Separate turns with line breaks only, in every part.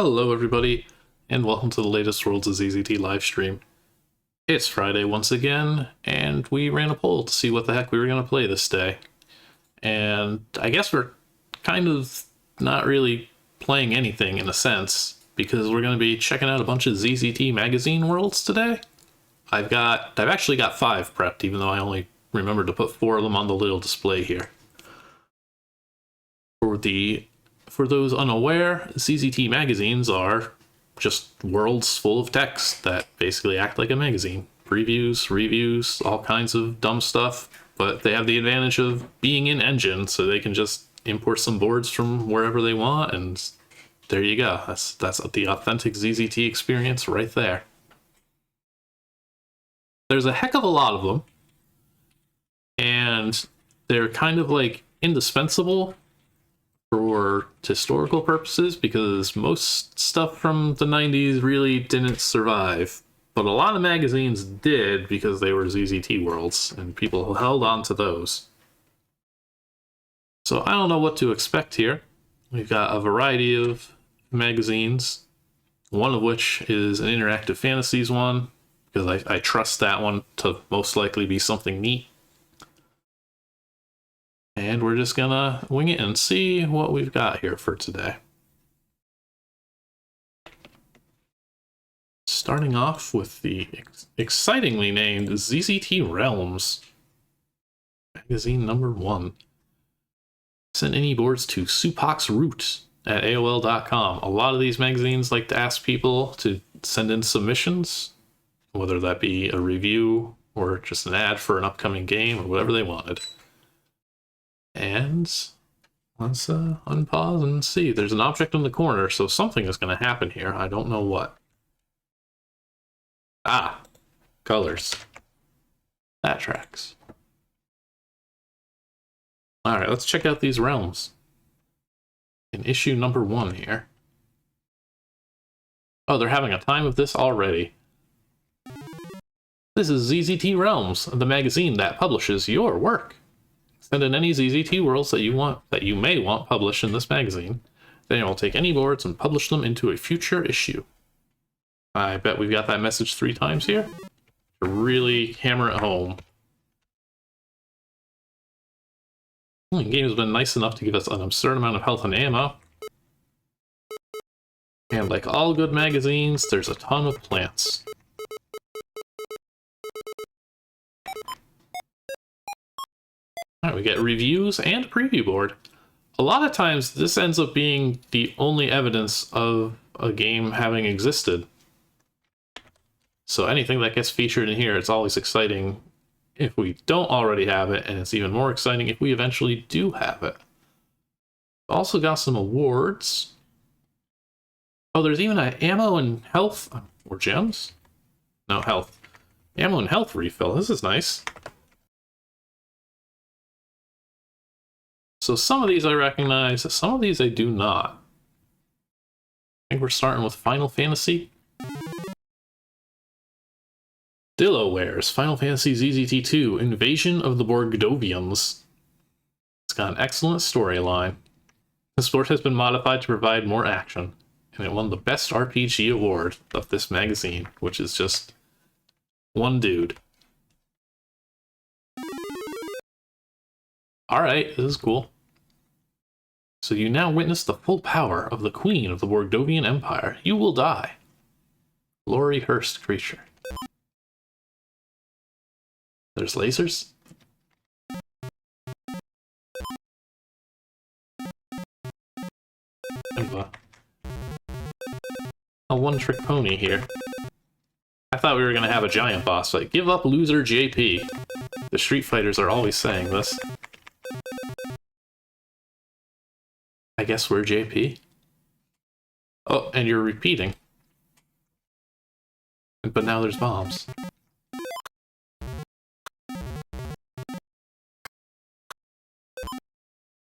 Hello everybody, and welcome to the latest Worlds of ZZT Livestream. It's Friday once again, and we ran a poll to see what the heck we were going to play this day. And I guess we're kind of not really playing anything in a sense, because we're going to be checking out a bunch of ZZT Magazine worlds today. I've actually got 5 prepped, even though I only remembered to put 4 of them on the little display here. For those unaware, ZZT Magazines are just worlds full of text that basically act like a magazine. Previews, reviews, all kinds of dumb stuff, but they have the advantage of being in engine, so they can just import some boards from wherever they want, and there you go. That's the authentic ZZT experience right there. There's a heck of a lot of them, and they're kind of like indispensable for historical purposes, because most stuff from the 90s really didn't survive, but a lot of magazines did because they were ZZT worlds and people held on to those. So I don't know what to expect here. We've got a variety of magazines, one of which is an interactive fantasies one, because I trust that one to most likely be something neat. And we're just gonna wing it and see what we've got here for today. Starting off with the excitingly named ZZT Realms. Magazine number 1. Send any boards to Supox root at AOL.com. A lot of these magazines like to ask people to send in submissions, whether that be a review or just an ad for an upcoming game or whatever they wanted. And let's unpause and see. There's an object in the corner, so something is going to happen here. I don't know what. Ah, colors. That tracks. Alright, let's check out these realms. In issue number 1 here. Oh, they're having a time of this already. This is ZZT Realms, the magazine that publishes your work. Send in any ZZT worlds that you may want published in this magazine. Then you'll take any boards and publish them into a future issue. I bet we've got that message 3 times here to really hammer it home. The game has been nice enough to give us an absurd amount of health and ammo. And like all good magazines, there's a ton of plants. Alright, we get reviews and a preview board. A lot of times this ends up being the only evidence of a game having existed. So anything that gets featured in here, it's always exciting if we don't already have it, and it's even more exciting if we eventually do have it. Also got some awards. Oh, there's even an ammo and health, or gems? No, health. Ammo and health refill, this is nice. So some of these I recognize, some of these I do not. I think we're starting with Final Fantasy. Dilloware's Final Fantasy ZZT 2 Invasion of the Borgdovians. It's got an excellent storyline. The sport has been modified to provide more action, and it won the Best RPG award of this magazine, which is just one dude. Alright, this is cool. So you now witness the full power of the Queen of the Borgdovian Empire. You will die. Lori Hurst creature. There's lasers. A one-trick pony here. I thought we were going to have a giant boss fight. Give up, loser, JP. The Street Fighters are always saying this. I guess we're JP. Oh, and you're repeating. But now there's bombs.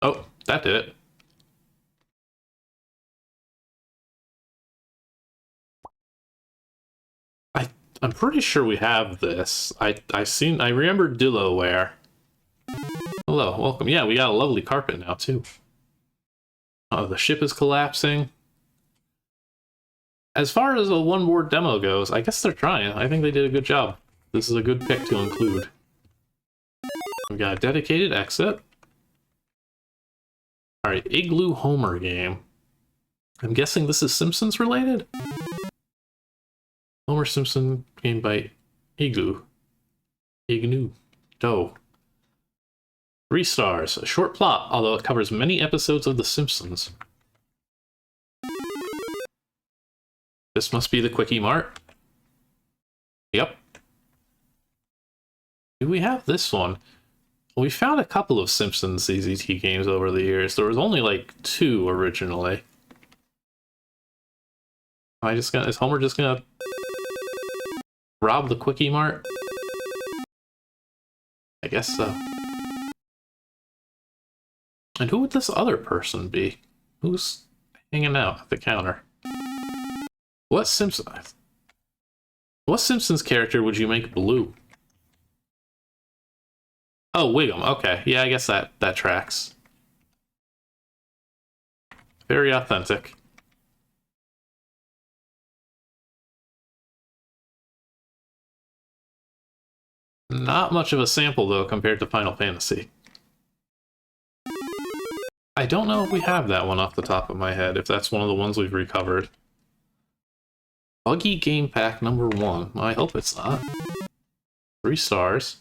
Oh, that did it. I'm pretty sure we have this. I remember Dilloware. Hello, welcome. Yeah, we got a lovely carpet now too. Oh, the ship is collapsing. As far as a one-board demo goes, I guess they're trying. I think they did a good job. This is a good pick to include. We've got a dedicated exit. Alright, Igloo Homer game. I'm guessing this is Simpsons related? Homer Simpson game by Igloo. Igloo. Doe. 3 stars. A short plot, although it covers many episodes of The Simpsons. This must be the Quickie Mart. Yep. Do we have this one? We found a couple of Simpsons ZZT games over the years. There was only like 2 originally. Is Homer just gonna rob the Quickie Mart? I guess so. And who would this other person be? Who's hanging out at the counter? What Simpsons character would you make blue? Oh, Wiggum. Okay. Yeah, I guess that tracks. Very authentic. Not much of a sample, though, compared to Final Fantasy. I don't know if we have that one off the top of my head, if that's one of the ones we've recovered. Buggy Game Pack number 1. I hope it's not. 3 stars.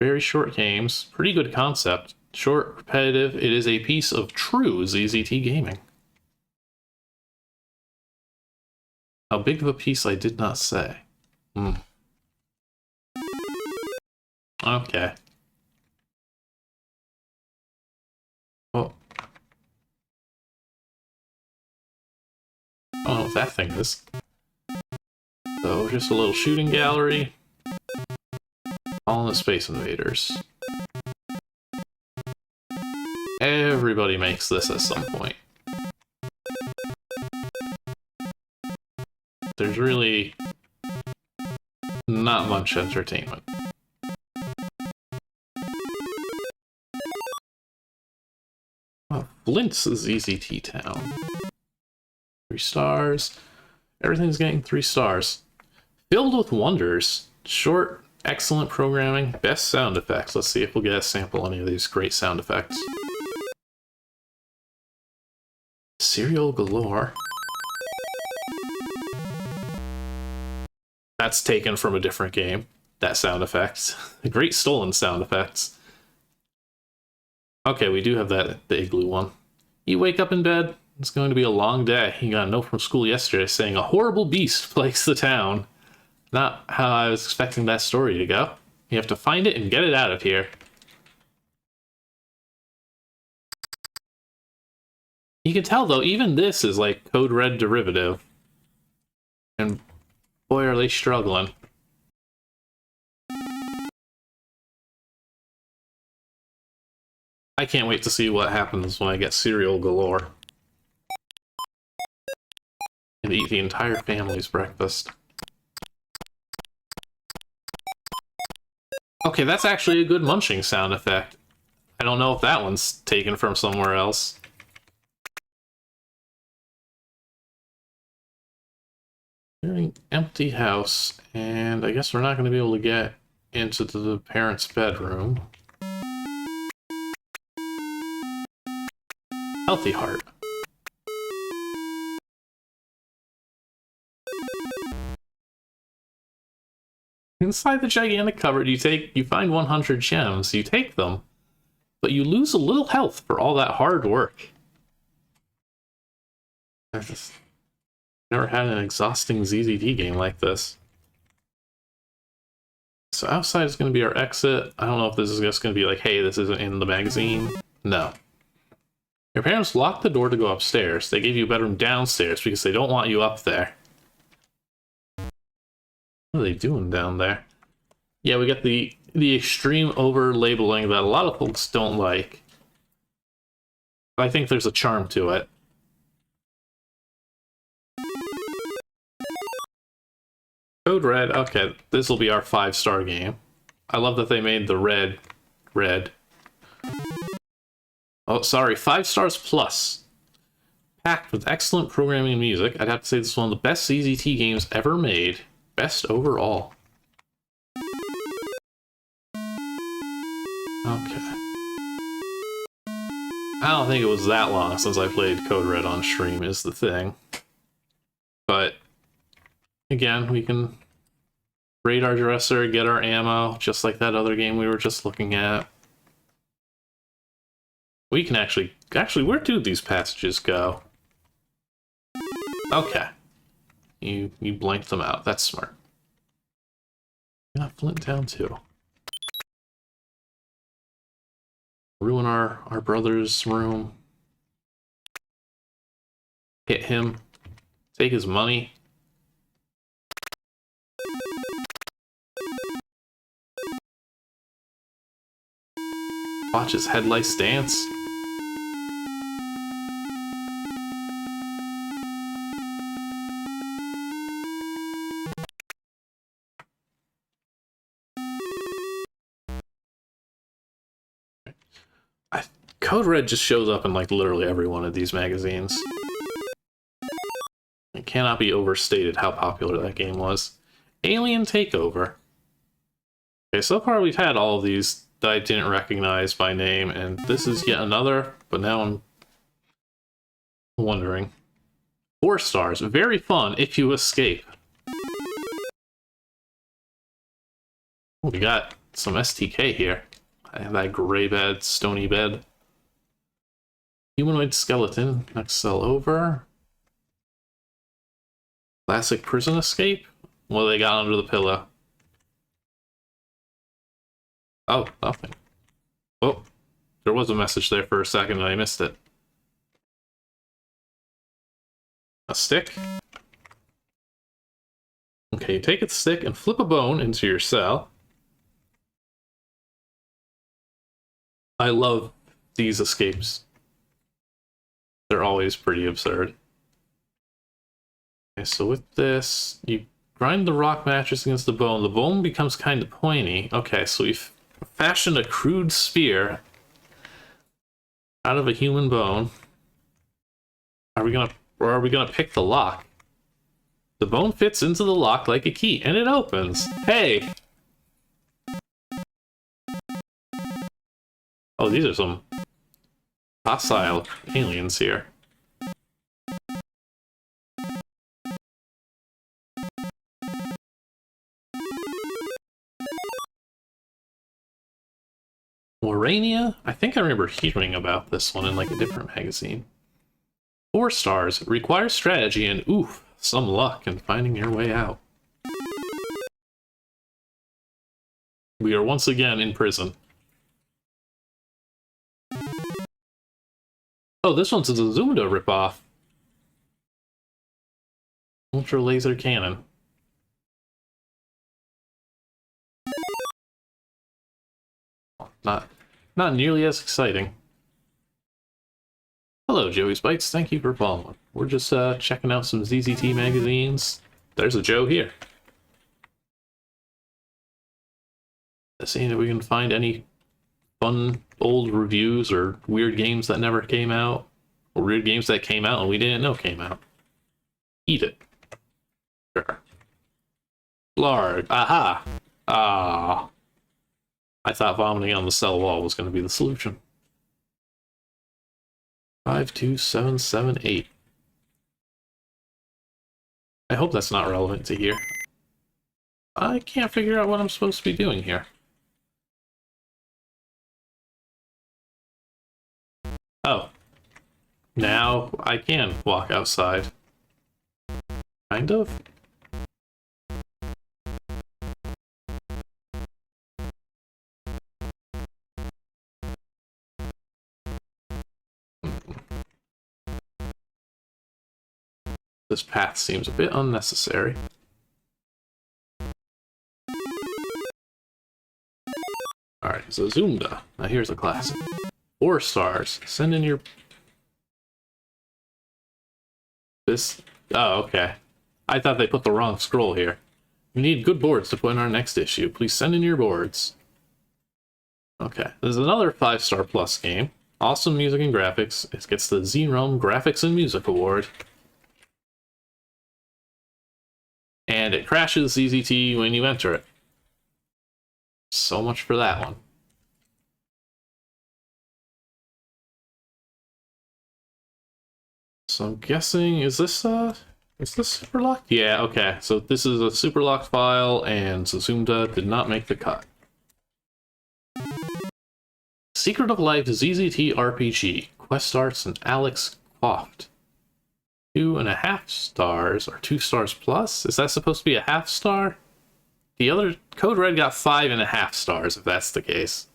Very short games. Pretty good concept. Short, repetitive. It is a piece of true ZZT gaming. How big of a piece, I did not say. Okay. Oh. I don't know what that thing is. So, just a little shooting gallery. All in the Space Invaders. Everybody makes this at some point. There's really not much entertainment. Flint's ZZT Town. 3 stars. Everything's getting 3 stars. Filled with wonders. Short, excellent programming, best sound effects. Let's see if we'll get a sample of any of these great sound effects. Cereal galore. That's taken from a different game. That sound effects. Great stolen sound effects. Okay, we do have the Igloo one. You wake up in bed, it's going to be a long day. You got a note from school yesterday saying a horrible beast plagues the town. Not how I was expecting that story to go. You have to find it and get it out of here. You can tell, though, even this is like Code Red derivative. And boy, are they struggling. I can't wait to see what happens when I get cereal galore. And eat the entire family's breakfast. Okay, that's actually a good munching sound effect. I don't know if that one's taken from somewhere else. Very empty house, and I guess we're not going to be able to get into the parents' bedroom. Healthy heart. Inside the gigantic cupboard, you find 100 gems. You take them, but you lose a little health for all that hard work. I've just never had an exhausting ZZT game like this. So outside is going to be our exit. I don't know if this is just going to be like, hey, this isn't in the magazine. No. Your parents locked the door to go upstairs. They gave you a bedroom downstairs because they don't want you up there. What are they doing down there? Yeah, we got the extreme over-labeling that a lot of folks don't like. I think there's a charm to it. Code Red. Okay, this will be our 5-star game. I love that they made the red. Oh, sorry, 5 stars plus. packed with excellent programming and music. I'd have to say this is one of the best ZZT games ever made. Best overall. Okay. I don't think it was that long since I played Code Red on stream is the thing. But, again, we can raid our dresser, get our ammo, just like that other game we were just looking at. We can actually, where do these passages go? Okay. You blanked them out. That's smart. Got Flint down too. Ruin our brother's room. Hit him. Take his money. Watch his headlights dance. Code Red just shows up in like literally every one of these magazines. It cannot be overstated how popular that game was. Alien Takeover. Okay, so far we've had all of these that I didn't recognize by name, and this is yet another, but now I'm wondering. 4 stars. Very fun if you escape. Oh, we got some STK here. I have that gray bed, stony bed. Humanoid skeleton. Next cell over. Classic prison escape. What they got under the pillow? Oh, nothing. Oh, there was a message there for a second and I missed it. A stick? Okay, you take a stick and flip a bone into your cell. I love these escapes. They're always pretty absurd. Okay, so with this, you grind the rock mattress against the bone. The bone becomes kind of pointy. Okay, so we've fashioned a crude spear out of a human bone. Are we gonna pick the lock? The bone fits into the lock like a key, and it opens. Hey! Oh, these are some hostile aliens here. Morania? I think I remember hearing about this one in like a different magazine. 4 stars. It requires strategy and oof, some luck in finding your way out. We are once again in prison. Oh, this one's a Zunda ripoff. Ultra laser cannon. Not nearly as exciting. Hello, Joey's Bites. Thank you for following. We're just checking out some ZZT magazines. There's a Joe here. Seeing if we can find any fun old reviews or weird games that never came out, or weird games that came out and we didn't know came out. Eat it. Sure. Larg. Aha! Ah. I thought vomiting on the cell wall was going to be the solution. 52778. I hope that's not relevant to here. I can't figure out what I'm supposed to be doing here. Oh. Now I can walk outside. Kind of. This path seems a bit unnecessary. Alright, so Zunda. Now here's a classic. 4 stars. Send in your... This... Oh, okay. I thought they put the wrong scroll here. We need good boards to put in our next issue. Please send in your boards. Okay, there's another 5-star plus game. Awesome music and graphics. It gets the Z-Realm Graphics and Music Award. And it crashes ZZT when you enter it. So much for that one. So I'm guessing, is this super locked? Yeah, okay. So this is a super locked file, and Zazumda did not make the cut. Secret of Life ZZT RPG. Quest Arts and Alex Quaft. 2.5 stars, or 2 stars plus? Is that supposed to be a half star? The other Code Red got 5.5 stars, if that's the case.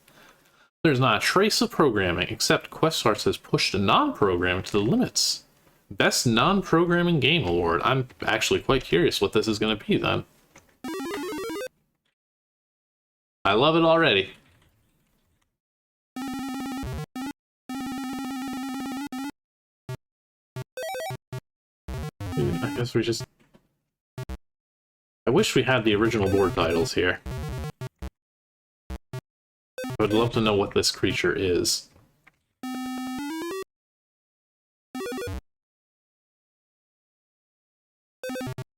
There's not a trace of programming, except Quest Arts has pushed non-programming to the limits. Best non-programming game award. I'm actually quite curious what this is going to be then. I love it already. I guess we just... I wish we had the original board titles here. I would love to know what this creature is.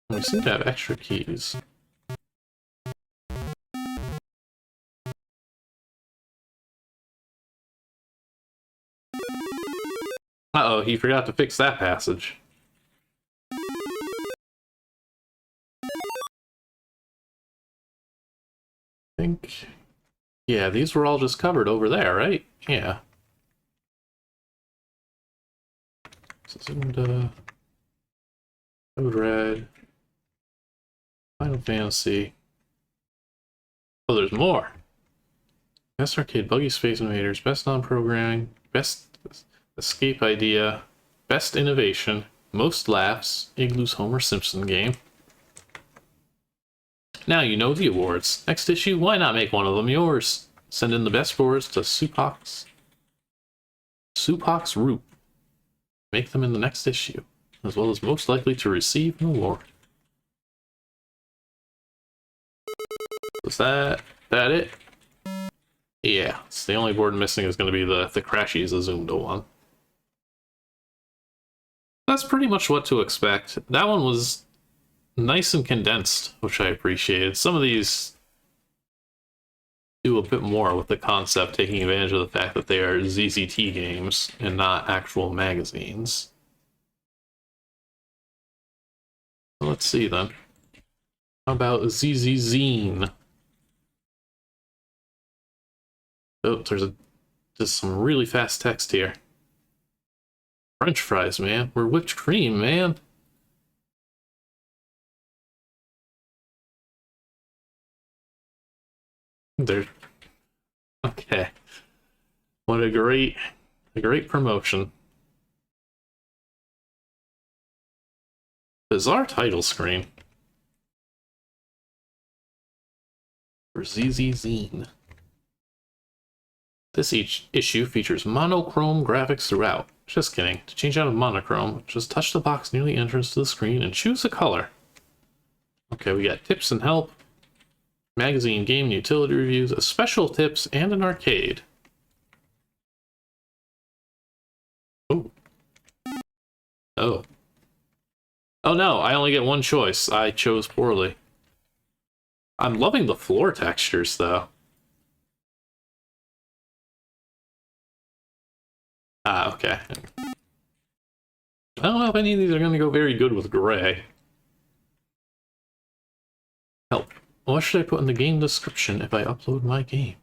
We seem to have extra keys. Uh-oh, he forgot to fix that passage. I think... Yeah, these were all just covered over there, right? Yeah. Code Red. Final Fantasy. Oh, there's more! Best Arcade, Buggy Space Invaders, Best Non-Programming, Best Escape Idea, Best Innovation, Most Laughs, Igloo's Homer Simpson game. Now you know the awards. Next issue, why not make one of them yours? Send in the best boards to Supox Root. Make them in the next issue, as well as most likely to receive an award. Was that it? Yeah, it's the only board missing is going to be the Crashy Zazumda one. That's pretty much what to expect. That one was nice and condensed, which I appreciated. Some of these do a bit more with the concept, taking advantage of the fact that they are ZZT games and not actual magazines. Let's see then. How about ZZZine? Oh, there's some really fast text here. French fries, man. We're whipped cream, man. They're... Okay. What a great promotion. Bizarre title screen. For ZZZine. This issue features monochrome graphics throughout. Just kidding. To change out of monochrome, just touch the box near the entrance to the screen and choose a color. Okay, we got tips and help, magazine, game, and utility reviews, a special tips, and an arcade. Oh. Oh. Oh no, I only get one choice. I chose poorly. I'm loving the floor textures, though. Ah, okay. I don't know if any of these are going to go very good with gray. Help. What should I put in the game description if I upload my game?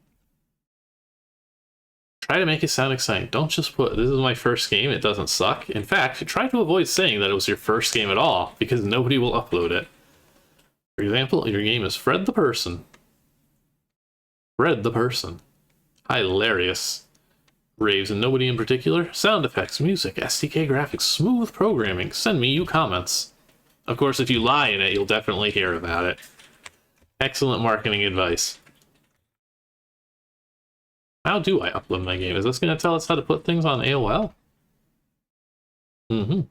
Try to make it sound exciting. Don't just put, this is my first game, it doesn't suck. In fact, try to avoid saying that it was your first game at all, because nobody will upload it. For example, your game is Fred the Person. Fred the Person. Hilarious. Raves and nobody in particular. Sound effects, music, SDK graphics, smooth programming. Send me you comments. Of course, if you lie in it, you'll definitely hear about it. Excellent marketing advice. How do I upload my game? Is this going to tell us how to put things on AOL? For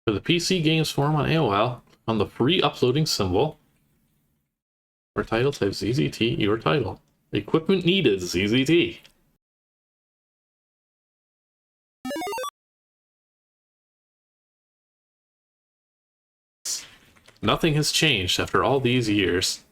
the PC Games Forum on AOL, on the free uploading symbol, or title type ZZT, your title. Equipment needed, ZZT. Nothing has changed after all these years.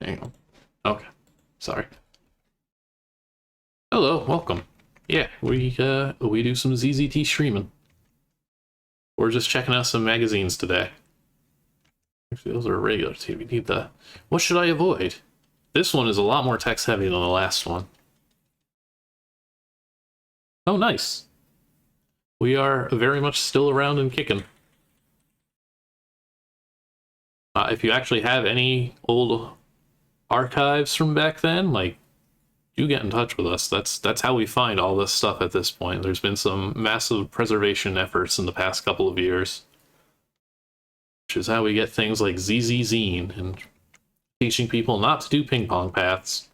Hang on. Okay. Sorry. Hello, welcome. Yeah, we do some ZZT streaming. We're just checking out some magazines today. Actually, those are regular too. We need the... What should I avoid? This one is a lot more text heavy than the last one. Oh, nice. We are very much still around and kicking. If you actually have any old archives from back then, like, do get in touch with us. That's how we find all this stuff at this point. There's been some massive preservation efforts in the past couple of years, which is how we get things like ZZZine and teaching people not to do ping pong paths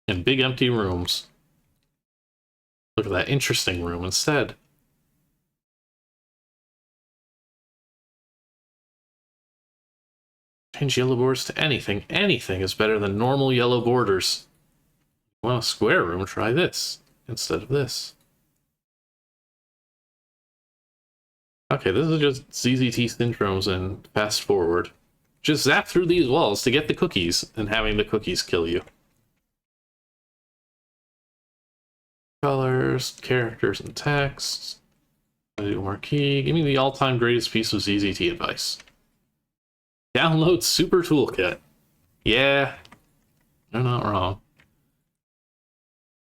in big empty rooms. Look at that interesting room instead. Change yellow borders to anything. Anything is better than normal yellow borders. If you want a square room, try this instead of this. Okay, this is just ZZT syndromes and fast forward. Just zap through these walls to get the cookies and having the cookies kill you. Colors, characters, and text. I do marquee. Give me the all-time greatest piece of ZZT advice. Download Super Toolkit. Yeah, you're not wrong.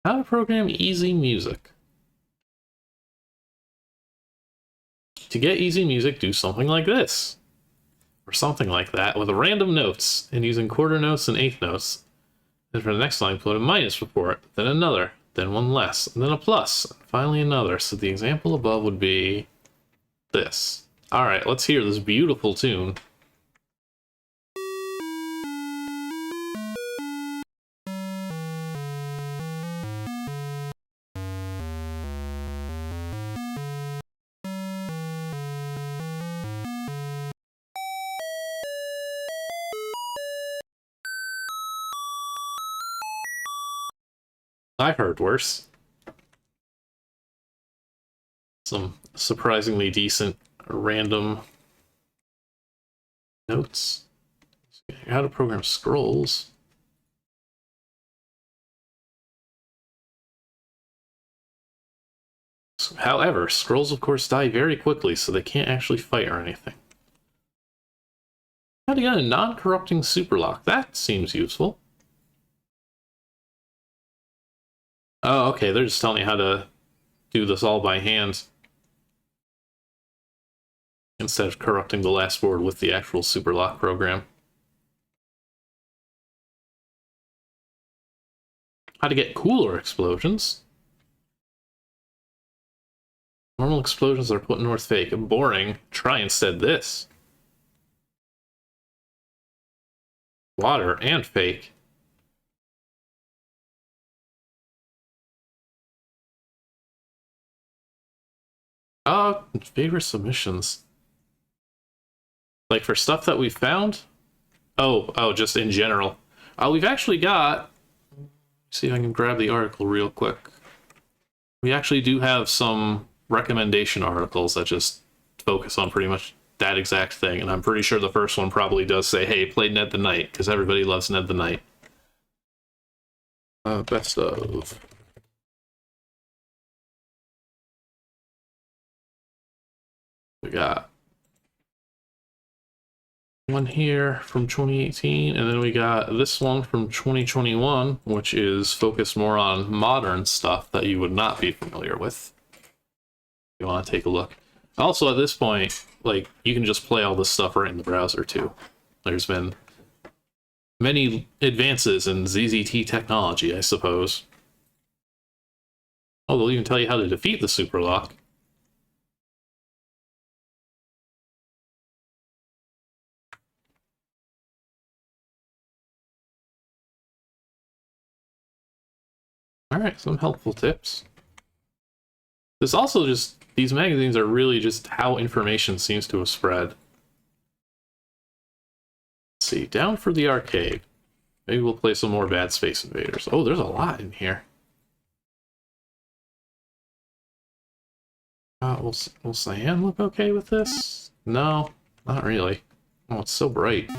How to program easy music. To get easy music, do something like this. Or something like that, with random notes, and using quarter notes and eighth notes. Then for the next line, put a minus before it, then another, then one less, and then a plus, and finally another. So the example above would be this. Alright, let's hear this beautiful tune. I've heard worse. Some surprisingly decent random notes. How to program scrolls. However, scrolls of course die very quickly, so they can't actually fight or anything. How to get a non-corrupting superlock. That seems useful. Oh, okay, they're just telling you how to do this all by hand, instead of corrupting the last board with the actual superlock program. How to get cooler explosions. Normal explosions are put north fake. Boring. Try instead this. Water and fake. Favorite submissions. Like for stuff that we found? Oh, just in general. We've actually got... Let's see if I can grab the article real quick. We actually do have some recommendation articles that just focus on pretty much that exact thing, and I'm pretty sure the first one probably does say, hey, play Ned the Knight, because everybody loves Ned the Knight. Best of... We got one here from 2018, and then we got this one from 2021, which is focused more on modern stuff that you would not be familiar with. If you want to take a look. Also, at this point, like, you can just play all this stuff right in the browser, too. There's been many advances in ZZT technology, I suppose. Oh, they'll even tell you how to defeat the superlock. Alright, some helpful tips. This also just, these magazines are really just how information seems to have spread. Let's see, down for the arcade. Maybe we'll play some more Bad Space Invaders. Oh, there's a lot in here. Will Cyan look okay with this? No, not really. Oh, it's so bright.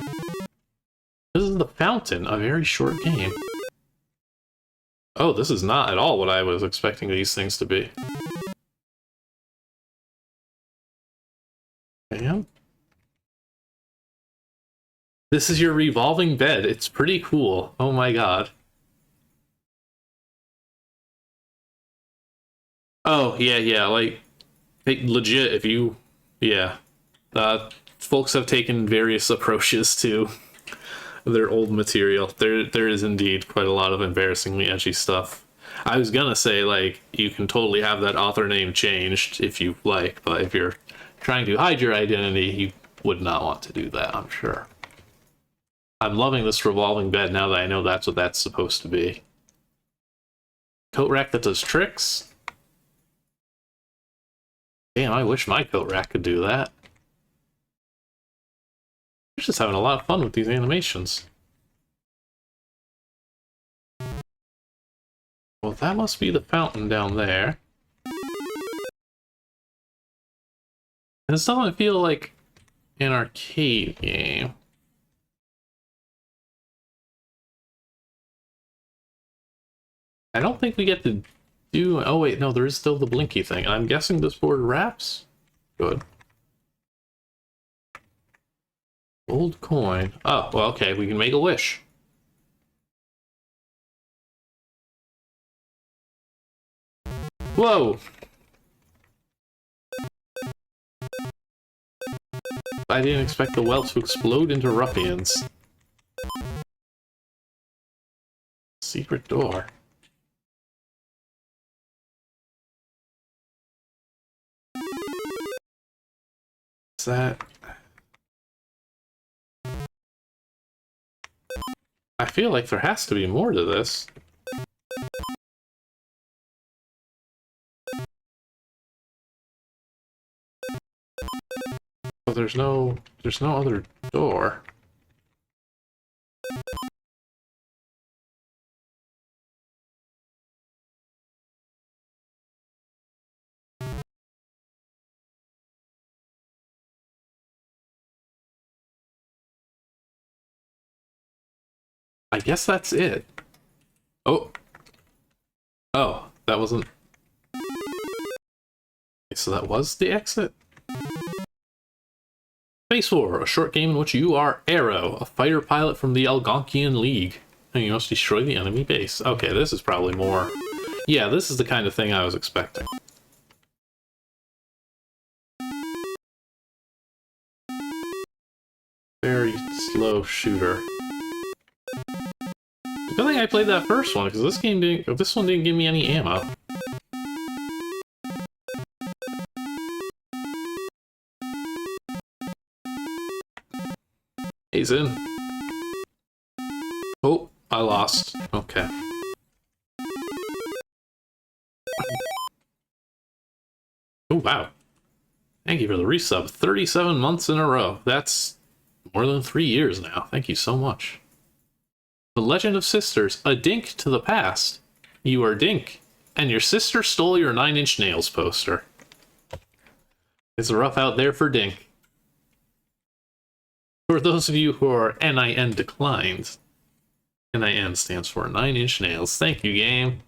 This is the Fountain, a very short game. Oh, this is not at all what I was expecting these things to be. Damn. This is your revolving bed. It's pretty cool. Oh my god. Oh, yeah, like, legit, if you... Yeah. Folks have taken various approaches to their old material. There is indeed quite a lot of embarrassingly edgy stuff. I was gonna say, like, you can totally have that author name changed if you like, but if you're trying to hide your identity, you would not want to do that, I'm sure. I'm loving this revolving bed now that I know that's what that's supposed to be. Coat rack that does tricks? Damn, I wish my coat rack could do that. We're just having a lot of fun with these animations. Well, that must be the fountain down there. And this doesn't feel like an arcade game. I don't think we get to do... Oh wait, no, there is still the blinky thing. I'm guessing this board wraps? Good. Gold coin. Oh, well, okay, we can make a wish. Whoa! I didn't expect the well to explode into ruffians. Secret door. Is that... I feel like there has to be more to this. Oh, there's no other door. I guess that's it. Oh. Oh, that wasn't... So that was the exit? Phase 4, a short game in which you are Arrow, a fighter pilot from the Algonquian League, and you must destroy the enemy base. Okay, this is probably more... Yeah, this is the kind of thing I was expecting. Very slow shooter. Good thing I played that first one, because this one didn't give me any ammo. He's in. Oh, I lost. Okay. Oh, wow. Thank you for the resub. 37 months in a row. That's more than 3 years now. Thank you so much. The Legend of Sisters, a dink to the past. You are Dink, and your sister stole your 9 Inch Nails poster. It's rough out there for Dink. For those of you who are NIN declined, NIN stands for 9 Inch Nails. Thank you, game.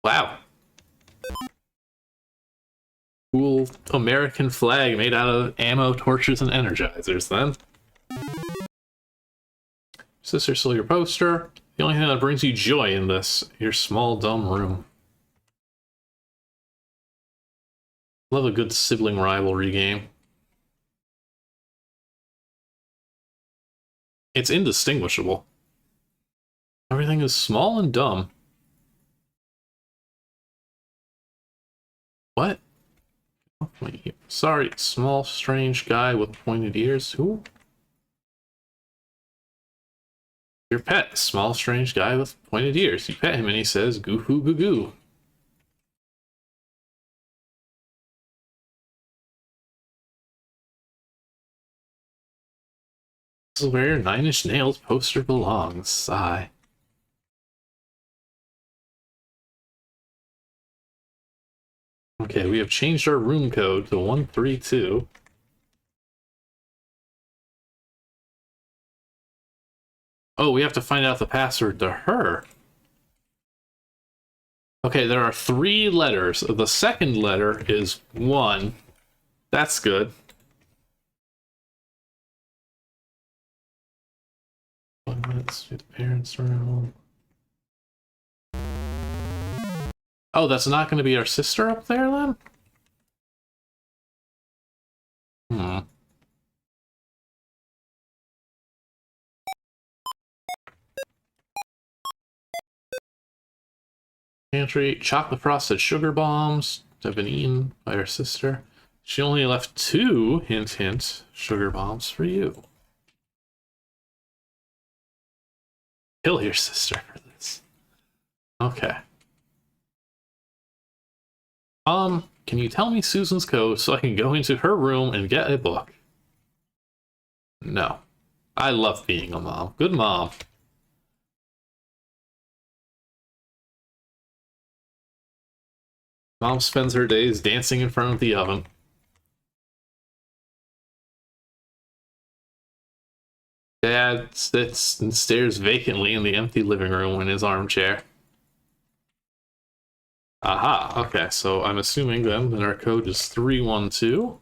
Wow. Cool American flag made out of ammo, torches, and energizers, then. Sister stole your poster. The only thing that brings you joy in this, your small, dumb room. Love a good sibling rivalry game. It's indistinguishable. Everything is small and dumb. What? Oh, wait, sorry, small, strange guy with pointed ears. Who? Your pet, a small, strange guy with pointed ears. You pet him and he says, goo hoo goo goo. This is where your Nine Inch Nails poster belongs. Sigh. Okay, we have changed our room code to 132. Oh, we have to find out the password to her. Okay, there are 3 letters. The second letter is 1. That's good. Let's do the parents' room. Oh, that's not going to be our sister up there, then? Hmm. Pantry, chocolate frosted sugar bombs have been eaten by her sister. She only left 2, hint hint, sugar bombs for you. Kill your sister for this. Okay. Can you tell me Susan's code so I can go into her room and get a book? No. I love being a mom. Good mom. Mom spends her days dancing in front of the oven. Dad sits and stares vacantly in the empty living room in his armchair. Aha, okay, so I'm assuming then that our code is 312.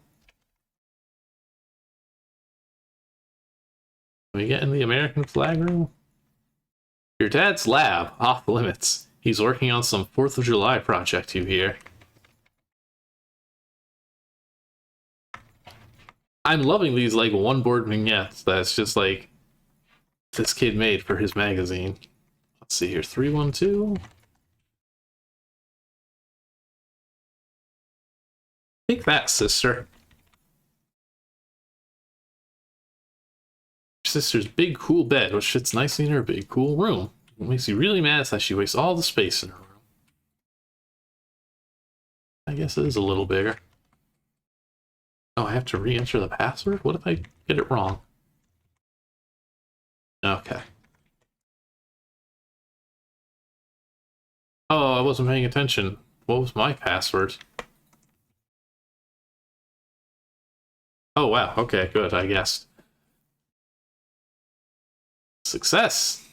Can we get in the American flag room? Your dad's lab, off limits. He's working on some 4th of July project, you hear. I'm loving these, like, one-board vignettes that's just, like, this kid made for his magazine. Let's see here, 312. Take that, sister. Your sister's big, cool bed, which fits nicely in her big, cool room. What makes you really mad is that she wastes all the space in her room. I guess it is a little bigger. Oh, I have to re-enter the password? What if I get it wrong? Okay. Oh, I wasn't paying attention. What was my password? Oh, wow. Okay, good, I guessed. Success!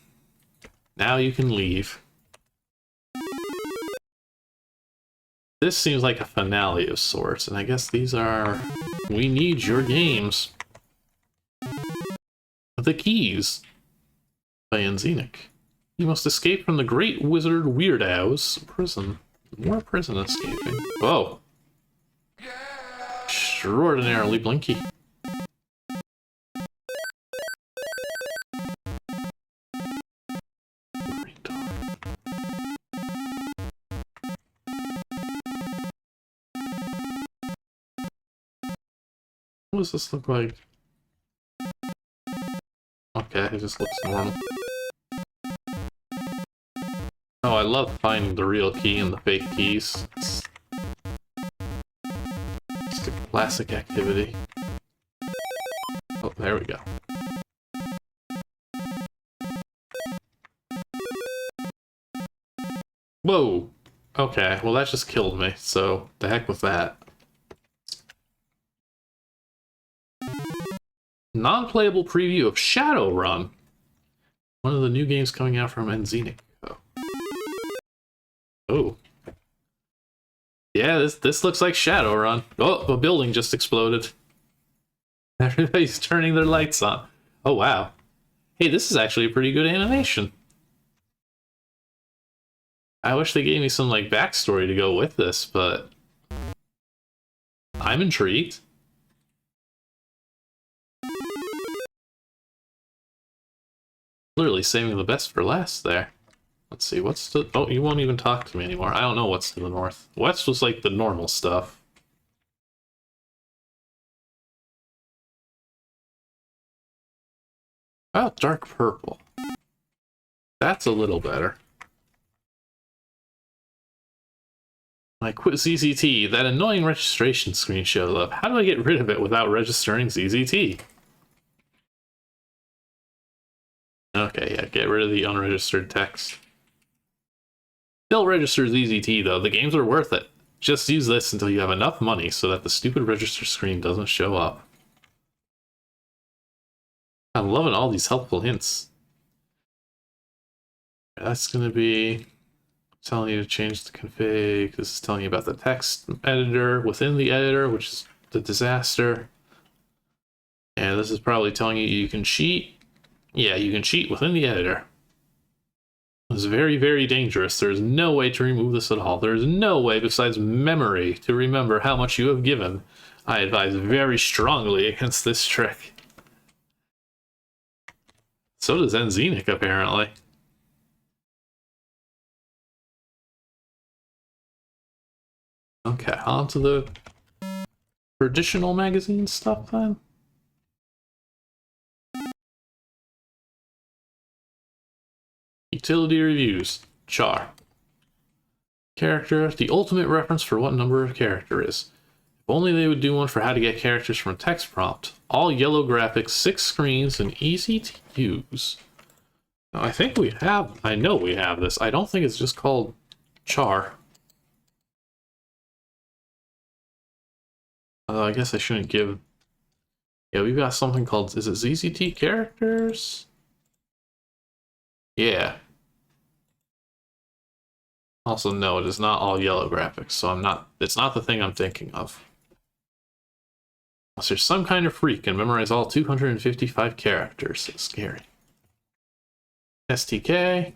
Now you can leave. This seems like a finale of sorts, and I guess these are... We need your games. The Keys by Nzenik. You must escape from the Great Wizard Weird Owl's prison. More prison escaping. Whoa. Extraordinarily blinky. What does this look like? Okay, it just looks normal. Oh, I love finding the real key and the fake keys. It's just a classic activity. Oh, there we go. Whoa! Okay, well that just killed me, so the heck with that. Non-playable preview of Shadowrun. One of the new games coming out from Nzenik. Oh. Yeah, this looks like Shadowrun. Oh, a building just exploded. Everybody's turning their lights on. Oh, wow. Hey, this is actually a pretty good animation. I wish they gave me some, like, backstory to go with this, but... I'm intrigued. Literally saving the best for last there. Let's see, what's the... Oh, you won't even talk to me anymore. I don't know what's to the north. West was like the normal stuff. Oh, dark purple. That's a little better. I quit ZZT. That annoying registration screen showed up. How do I get rid of it without registering ZZT? Okay, yeah, get rid of the unregistered text. Still register ZZT though, the games are worth it. Just use this until you have enough money so that the stupid register screen doesn't show up. I'm loving all these helpful hints. That's gonna be telling you to change the config. This is telling you about the text editor within the editor, which is the disaster. And this is probably telling you you can cheat. Yeah, you can cheat within the editor. It's very, very dangerous. There's no way to remove this at all. There's no way besides memory to remember how much you have given. I advise very strongly against this trick. So does Nzenik, apparently. Okay, on to the traditional magazine stuff then. Utility reviews. Char. Character, the ultimate reference for what number a character is. If only they would do one for how to get characters from a text prompt. All yellow graphics, 6 screens, and easy to use. Now, I think we have, I know we have this. I don't think it's just called Char. Although I guess I shouldn't give... Yeah, we've got something called, is it ZZT characters? Yeah. Also, no, it is not all yellow graphics, so it's not the thing I'm thinking of. Unless there's some kind of freak and memorize all 255 characters. It's scary. STK.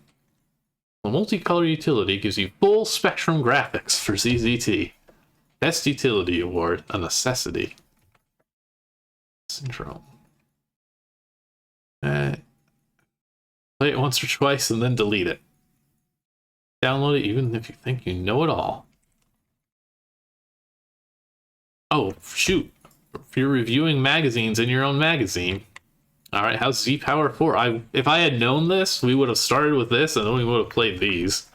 The multicolor utility gives you full spectrum graphics for ZZT. Best Utility Award, a necessity. Syndrome. Play it once or twice and then delete it. Download it even if you think you know it all. Oh, shoot. If you're reviewing magazines in your own magazine. Alright, how's Z Power 4? If I had known this, we would have started with this and then we would have played these.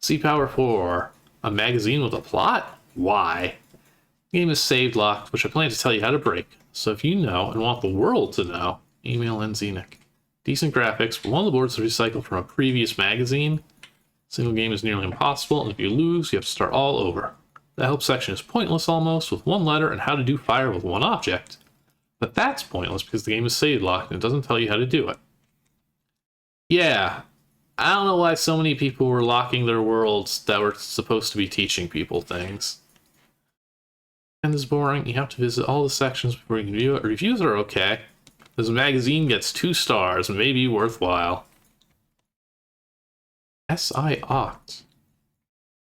Z Power 4. A magazine with a plot? Why? The game is saved locked, which I plan to tell you how to break. So if you know and want the world to know, email Nzenik. Decent graphics, but one of the boards is recycled from a previous magazine. Single game is nearly impossible, and if you lose, you have to start all over. The help section is pointless almost, with one letter and how to do fire with one object. But that's pointless because the game is save locked and it doesn't tell you how to do it. Yeah, I don't know why so many people were locking their worlds that were supposed to be teaching people things. And it's boring, you have to visit all the sections before you can view it. Reviews are okay. This magazine gets 2 stars, maybe worthwhile. SI Oct.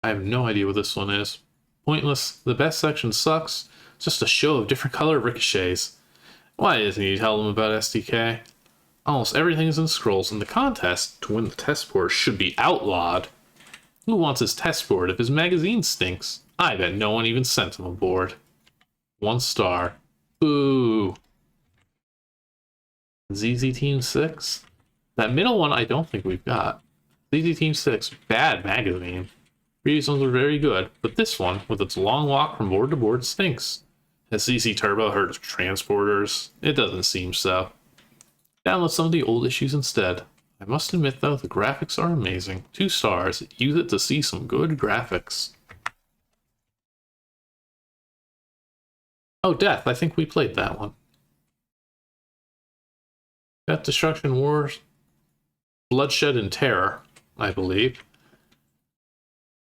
I have no idea what this one is. Pointless. The best section sucks. It's just a show of different color ricochets. Why doesn't he tell them about SDK? Almost everything is in scrolls, and the contest to win the test board should be outlawed. Who wants his test board if his magazine stinks? I bet no one even sent him a board. 1 star. Boo. ZZ Team 6? That middle one I don't think we've got. ZZ Team 6, bad magazine. Previous ones are very good, but this one, with its long walk from board to board, stinks. Has CC Turbo heard of transporters? It doesn't seem so. Download some of the old issues instead. I must admit though, the graphics are amazing. 2 stars, use it to see some good graphics. Oh, Death, I think we played that one. Death, Destruction, Wars, Bloodshed, and Terror, I believe.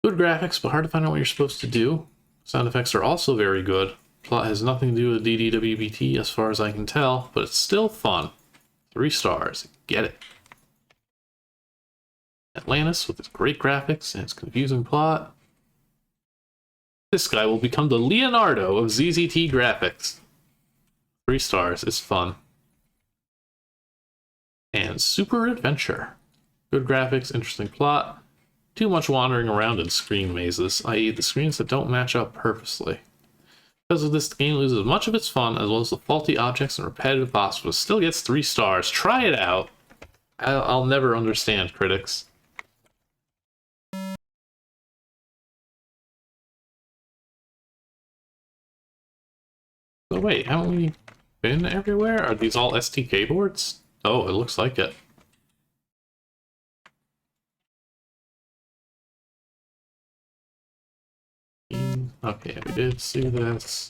Good graphics, but hard to find out what you're supposed to do. Sound effects are also very good. Plot has nothing to do with DDWBT as far as I can tell, but it's still fun. 3 stars. Get it. Atlantis with its great graphics and its confusing plot. This guy will become the Leonardo of ZZT graphics. 3 stars. It's fun. And Super Adventure. Good graphics, interesting plot. Too much wandering around in screen mazes, i.e. the screens that don't match up purposely. Because of this, the game loses much of its fun, as well as the faulty objects and repetitive boss, but still gets 3 stars. Try it out! I'll never understand critics. But wait, haven't we been everywhere? Are these all STK boards? Oh, it looks like it. Okay, we did see this.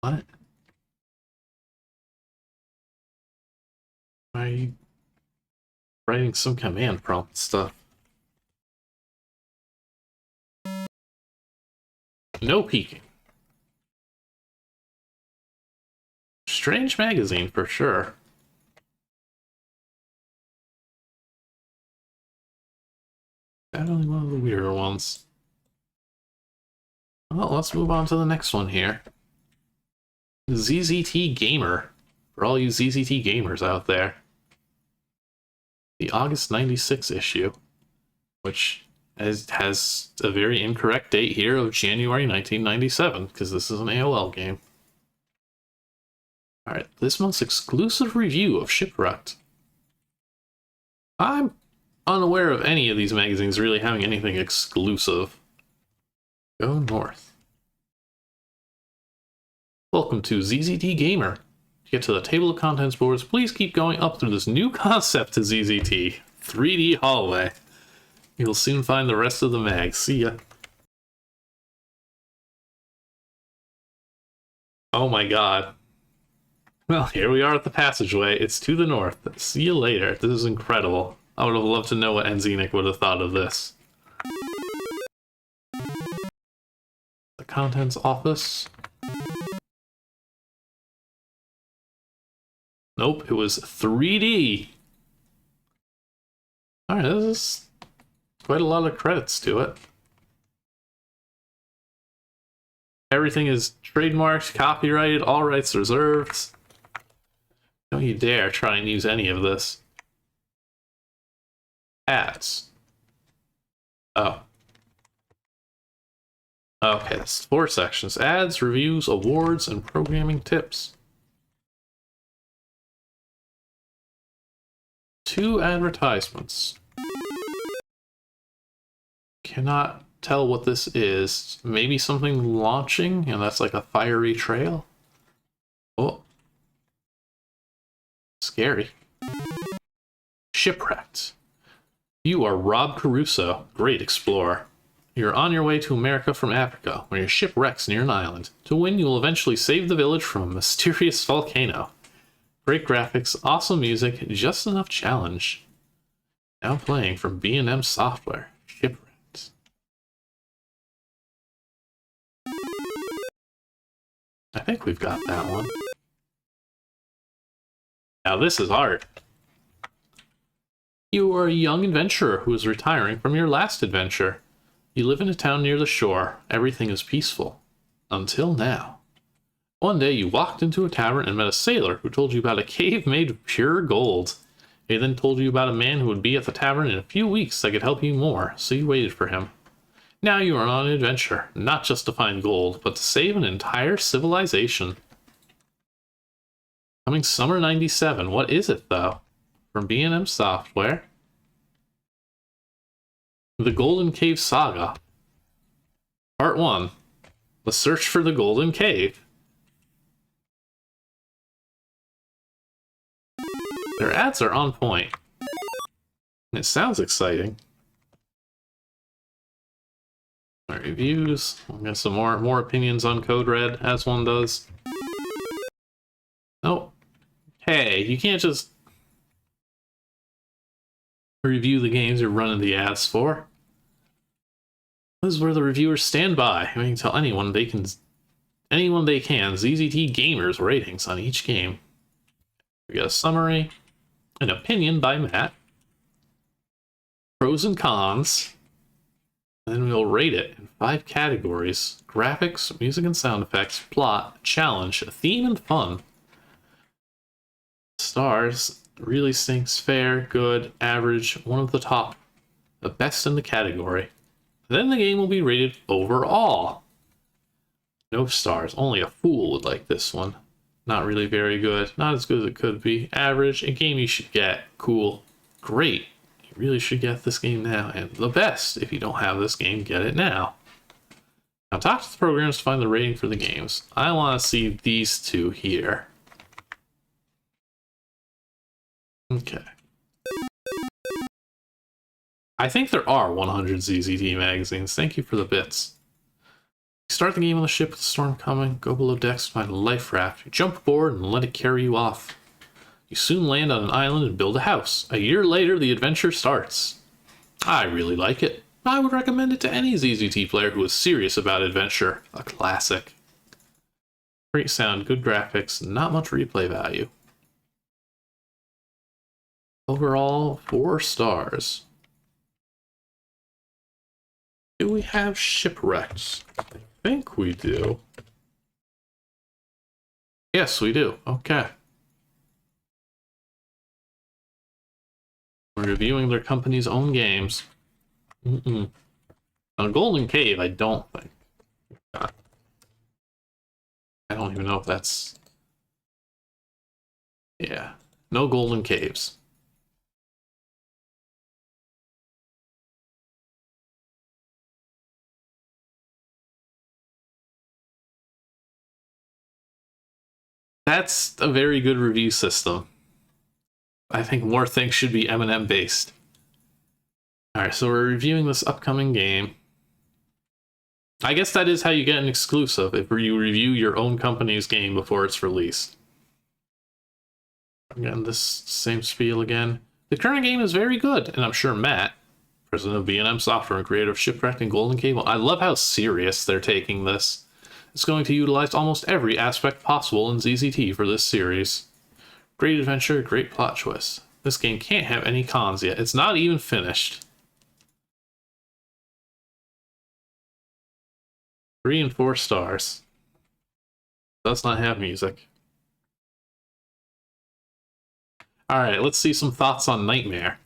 What? Why are you writing some command prompt stuff? No peeking. Strange magazine for sure. Definitely one of the weirder ones. Well, let's move on to the next one here. ZZT Gamer. For all you ZZT gamers out there. The August 96 issue, which has a very incorrect date here of January 1997, because this is an AOL game. Alright, this month's exclusive review of Shipwrecked. I'm unaware of any of these magazines really having anything exclusive. Go north. Welcome to ZZT Gamer. To get to the table of contents boards, please keep going up through this new concept to ZZT, 3D hallway. You'll soon find the rest of the mag. See ya. Oh my god. Well, here we are at the passageway. It's to the north. See you later. This is incredible. I would have loved to know what Nzenik would have thought of this. The contents office. Nope, it was 3D. Alright, this is quite a lot of credits to it. Everything is trademarked, copyrighted, all rights reserved. Don't you dare try and use any of this. Ads. Oh. Okay, that's 4 sections. Ads, reviews, awards, and programming tips. 2 advertisements. Cannot tell what this is. Maybe something launching, and that's like a fiery trail? Oh. Scary. Shipwrecked. You are Rob Caruso, great explorer. You're on your way to America from Africa, when your ship wrecks near an island. To win, you will eventually save the village from a mysterious volcano. Great graphics, awesome music, just enough challenge. Now playing from B&M Software. Shipwrecked. I think we've got that one. Now this is art. You are a young adventurer who is retiring from your last adventure. You live in a town near the shore. Everything is peaceful. Until now. One day you walked into a tavern and met a sailor who told you about a cave made of pure gold. He then told you about a man who would be at the tavern in a few weeks that could help you more, so you waited for him. Now you are on an adventure, not just to find gold, but to save an entire civilization. Coming summer 97, what is it though? From B&M Software. The Golden Cave Saga. Part 1. The Search for the Golden Cave. Their ads are on point. It sounds exciting. Our reviews. We'll get some more opinions on Code Red, as one does. Oh. Hey, you can't just review the games you're running the ads for. This is where the reviewers stand by. I mean, tell anyone they can ZZT Gamers ratings on each game. We got a summary, an opinion by Matt, pros and cons, and then we'll rate it in 5 categories: graphics, music and sound effects, plot, challenge, theme, and fun. Stars: really stinks, fair, good, average, one of the top, the best in the category. Then the game will be rated overall. No stars. Only a fool would like this one. Not really very good. Not as good as it could be. Average. A game you should get. Cool. Great. You really should get this game now. And the best, if you don't have this game, get it now. Now talk to the programs to find the rating for the games. I want to see these two here. Okay. I think there are 100 ZZT magazines. Thank you for the bits. You start the game on the ship with a storm coming, go below decks to find a life raft, you jump aboard and let it carry you off. You soon land on an island and build a house. A year later, the adventure starts. I really like it. I would recommend it to any ZZT player who is serious about adventure. A classic. Great sound, good graphics, not much replay value. Overall, 4 stars. Do we have shipwrecks? I think we do. Yes, we do. Okay. We're reviewing their company's own games. On Golden Cave, I don't think. I don't even know if that's... Yeah. No Golden Caves. That's a very good review system. I think more things should be M&M based. Alright, so we're reviewing this upcoming game. I guess that is how you get an exclusive, if you review your own company's game before it's released. Again, this same spiel again. The current game is very good, and I'm sure Matt, president of B&M Software and creator of Shipwrecked and Golden Cave, I love how serious they're taking this. It's going to utilize almost every aspect possible in ZZT for this series. Great adventure, great plot twist. This game can't have any cons yet. It's not even finished. 3 and 4 stars. Does not have music. Alright, let's see some thoughts on Nightmare.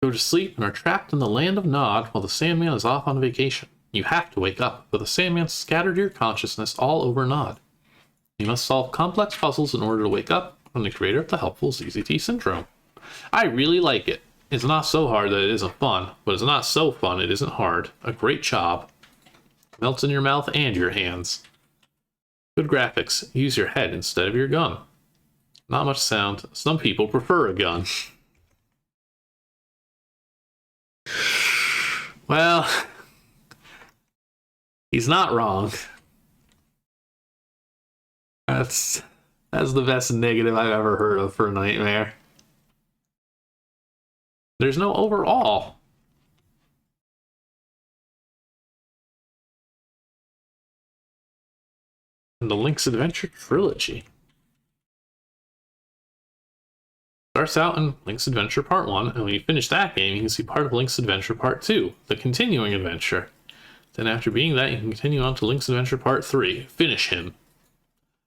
Go to sleep and are trapped in the land of Nod while the Sandman is off on vacation. You have to wake up, but the Sandman scattered your consciousness all over Nod. You must solve complex puzzles in order to wake up from the creator of the helpful ZZT syndrome. I really like it. It's not so hard that it isn't fun, but it's not so fun it isn't hard. A great job. Melts in your mouth and your hands. Good graphics. Use your head instead of your gun. Not much sound. Some people prefer a gun. Well... He's not wrong. That's the best negative I've ever heard of for Nightmare. There's no overall. And the Link's Adventure trilogy. Starts out in Link's Adventure Part 1, and when you finish that game, you can see part of Link's Adventure Part 2, the continuing adventure. Then after being that, you can continue on to Link's Adventure Part 3, Finish Him.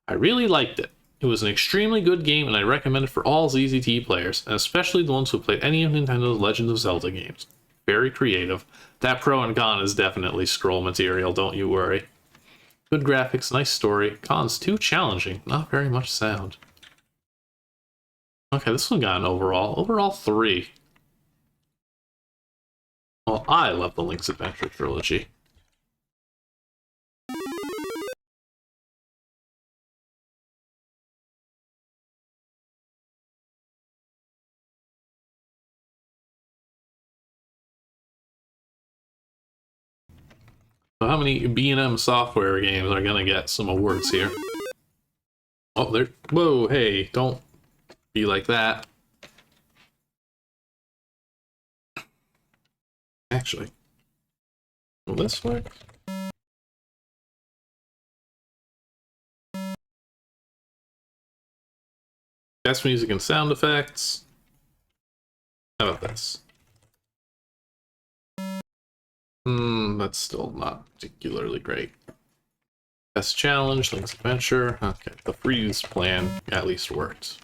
I really liked it. It was an extremely good game, and I recommend it for all ZZT players, and especially the ones who played any of Nintendo's Legend of Zelda games. Very creative. That pro and con is definitely scroll material, don't you worry. Good graphics, nice story. Cons too challenging, not very much sound. Okay, this one got an overall. Overall 3. Well, I love the Link's Adventure trilogy. So how many B&M software games are gonna get some awards here? Oh, there. Whoa, hey, don't be like that. Actually, will this work? Best music and sound effects. How about this? That's still not particularly great. Best challenge, Link's Adventure. Okay, the freeze plan at least worked.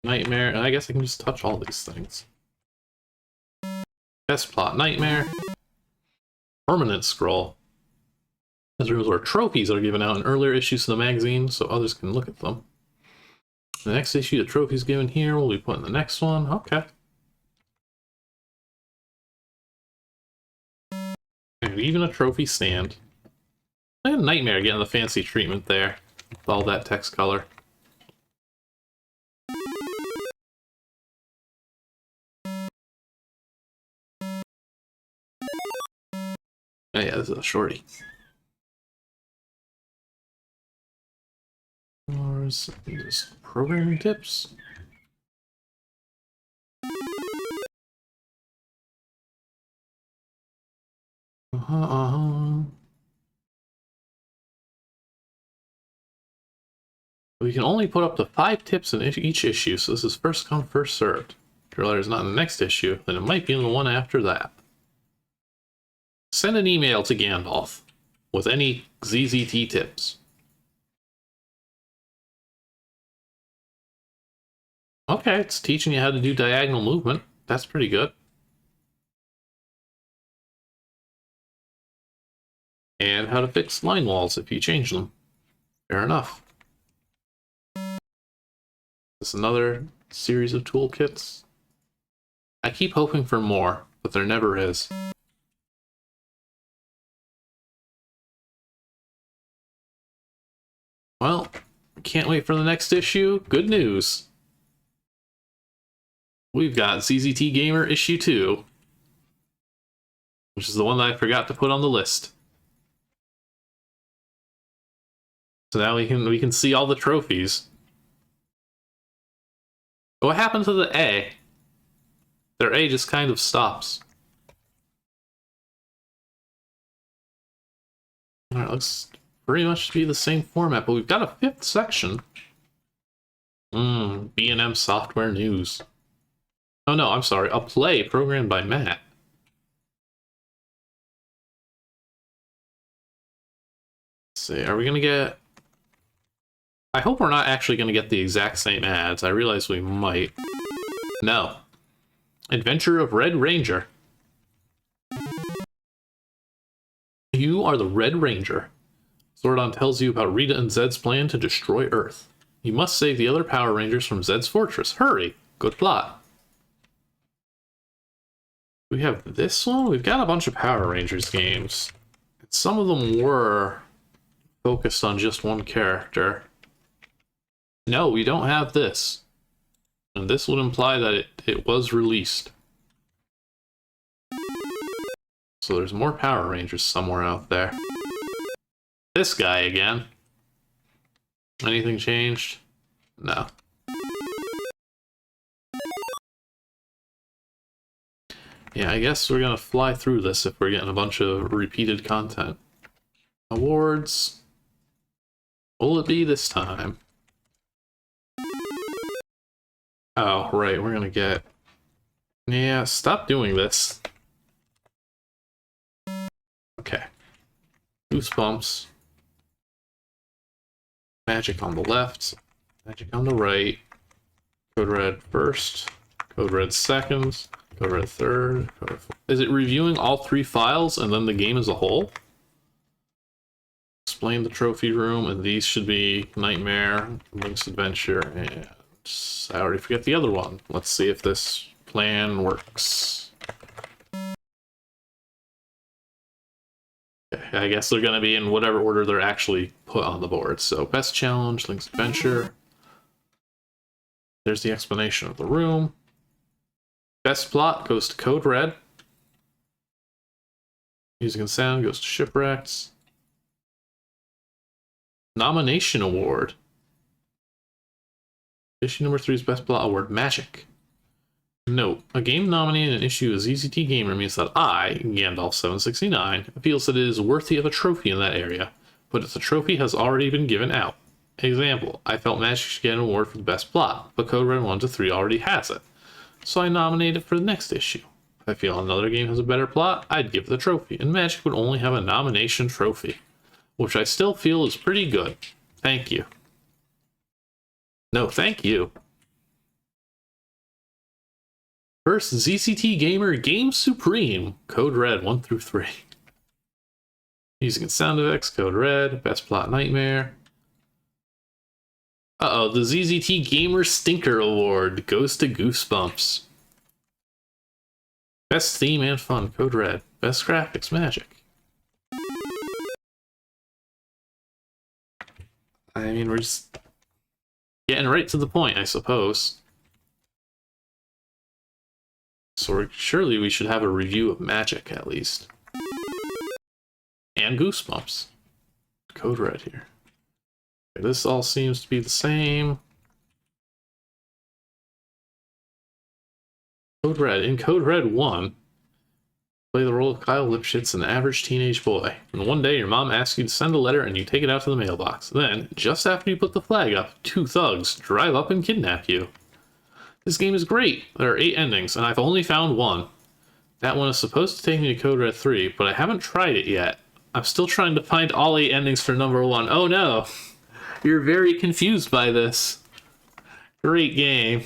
Nightmare, and I guess I can just touch all these things. Best plot, Nightmare. Permanent scroll. Those rooms where trophies are given out in earlier issues of the magazine, so others can look at them. The next issue, the trophies given here will be put in the next one. Okay. And even a trophy stand. I had a nightmare getting the fancy treatment there with all that text color. Oh yeah, this is a shorty. Or is this programming tips? We can only put up to 5 tips in each issue, so this is first come, first served. If your letter is not in the next issue, then it might be in the one after that. Send an email to Gandalf with any ZZT tips. Okay, it's teaching you how to do diagonal movement. That's pretty good. And how to fix line walls if you change them. Fair enough. This is another series of toolkits. I keep hoping for more, but there never is. Well, can't wait for the next issue. Good news. We've got ZZT Gamer issue 2, which is the one that I forgot to put on the list. So now we can see all the trophies. But what happened to the A? Their A just kind of stops. Alright, looks pretty much to be the same format, but we've got a 5th section. B&M Software News. Oh no, I'm sorry, a play programmed by Matt. Let's see, are we gonna get... I hope we're not actually gonna get the exact same ads. I realize we might. No. Adventure of Red Ranger. You are the Red Ranger. Zordon tells you about Rita and Zed's plan to destroy Earth. You must save the other Power Rangers from Zed's fortress. Hurry! Good plot. We have this one? We've got a bunch of Power Rangers games. Some of them were focused on just one character. No, we don't have this. And this would imply that it was released. So there's more Power Rangers somewhere out there. This guy again. Anything changed? No. Yeah, I guess we're gonna fly through this if we're getting a bunch of repeated content. Awards. What will it be this time? Oh, right, we're gonna get... Yeah, stop doing this. Okay. Goosebumps. Magic on the left. Magic on the right. Code Red first. Code Red second. Code Red third. Code Red fourth. Is it reviewing all 3 files and then the game as a whole? Explain the trophy room, and these should be Nightmare, Link's Adventure, and... I already forget the other one. Let's see if this plan works. Okay, I guess they're going to be in whatever order they're actually put on the board. So, Best Challenge, Link's Adventure. There's the explanation of the room. Best Plot goes to Code Red. Music and Sound goes to Shipwrecks. Nomination Award. Issue number 3's Best Plot Award, Magic. Note, a game nominated in an issue of ZZT Gamer means that I, Gandalf769, feels that it is worthy of a trophy in that area, but if the trophy has already been given out. Example, I felt Magic should get an award for the Best Plot, but Code Red 1 to 3 already has it, so I nominate it for the next issue. If I feel another game has a better plot, I'd give the trophy, and Magic would only have a nomination trophy, which I still feel is pretty good. Thank you. No, thank you. First, ZZT Gamer Game Supreme, Code Red 1 through 3. Using its sound effects, Code Red, Best Plot Nightmare. Uh-oh, the ZZT Gamer Stinker Award goes to Goosebumps. Best theme and fun, Code Red. Best graphics, Magic. I mean, we're just getting right to the point, I suppose. So surely we should have a review of Magic, at least. And Goosebumps. Code Red here. Okay, this all seems to be the same. Code Red. In Code Red 1, play the role of Kyle Lipschitz, an average teenage boy. And one day your mom asks you to send a letter and you take it out to the mailbox. Then, just after you put the flag up, 2 thugs drive up and kidnap you. This game is great. There are 8 endings, and I've only found 1. That one is supposed to take me to Code Red 3, but I haven't tried it yet. I'm still trying to find all 8 endings for number 1. Oh no! You're very confused by this. Great game.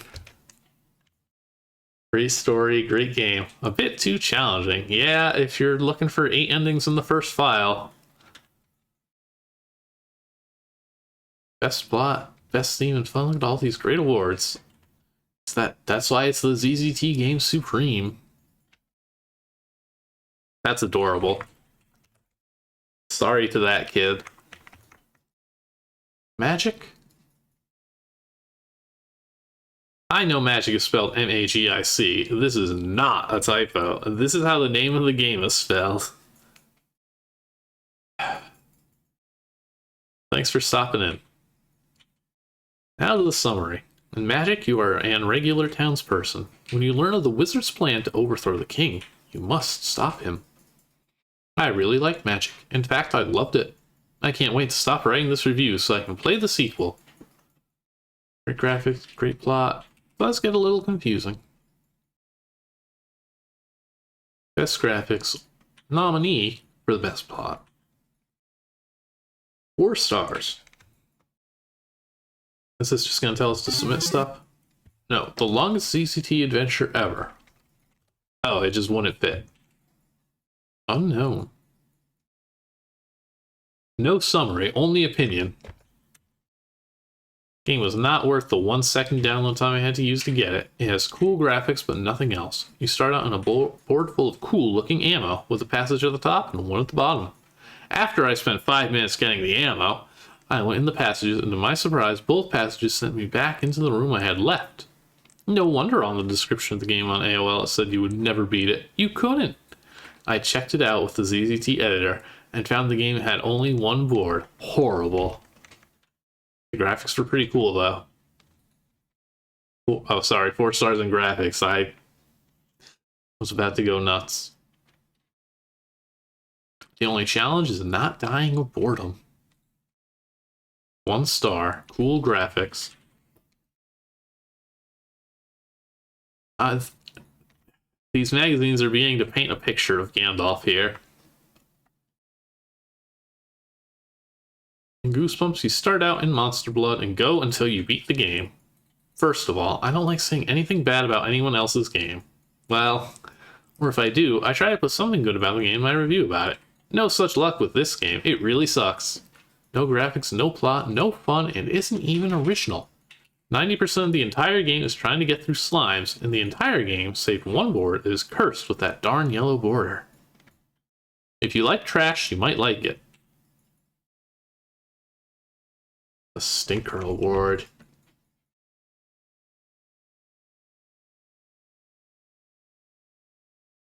Great story, great game. A bit too challenging. Yeah, if you're looking for 8 endings in the first file. Best plot, best theme, and fun. Look at all these great awards. That's why it's the ZZT Game Supreme. That's adorable. Sorry to that kid. Magic? I know Magic is spelled M-A-G-I-C. This is not a typo. This is how the name of the game is spelled. Thanks for stopping in. Now to the summary. In Magic, you are an regular townsperson. When you learn of the wizard's plan to overthrow the king, you must stop him. I really liked Magic. In fact, I loved it. I can't wait to stop writing this review so I can play the sequel. Great graphics, great plot. Does get a little confusing. Best graphics nominee for the best plot. 4 stars. Is this just going to tell us to submit stuff? No, the longest ZZT adventure ever. Oh, it just wouldn't fit. Unknown. No summary, only opinion. Game was not worth the 1 second download time I had to use to get it. It has cool graphics, but nothing else. You start out on a board full of cool looking ammo, with a passage at the top and one at the bottom. After I spent 5 minutes getting the ammo, I went in the passages, and to my surprise, both passages sent me back into the room I had left. No wonder on the description of the game on AOL it said you would never beat it. You couldn't! I checked it out with the ZZT editor, and found the game had only 1 board. Horrible. The graphics were pretty cool, though. Oh, sorry, 4 stars in graphics. I was about to go nuts. The only challenge is not dying of boredom. 1 star, cool graphics. These magazines are beginning to paint a picture of Gandalf here. In Goosebumps, you start out in Monster Blood and go until you beat the game. First of all, I don't like saying anything bad about anyone else's game. Well, or if I do, I try to put something good about the game in my review about it. No such luck with this game. It really sucks. No graphics, no plot, no fun, and isn't even original. 90% of the entire game is trying to get through slimes, and the entire game, save 1 board, is cursed with that darn yellow border. If you like trash, you might like it. The Stinker Award.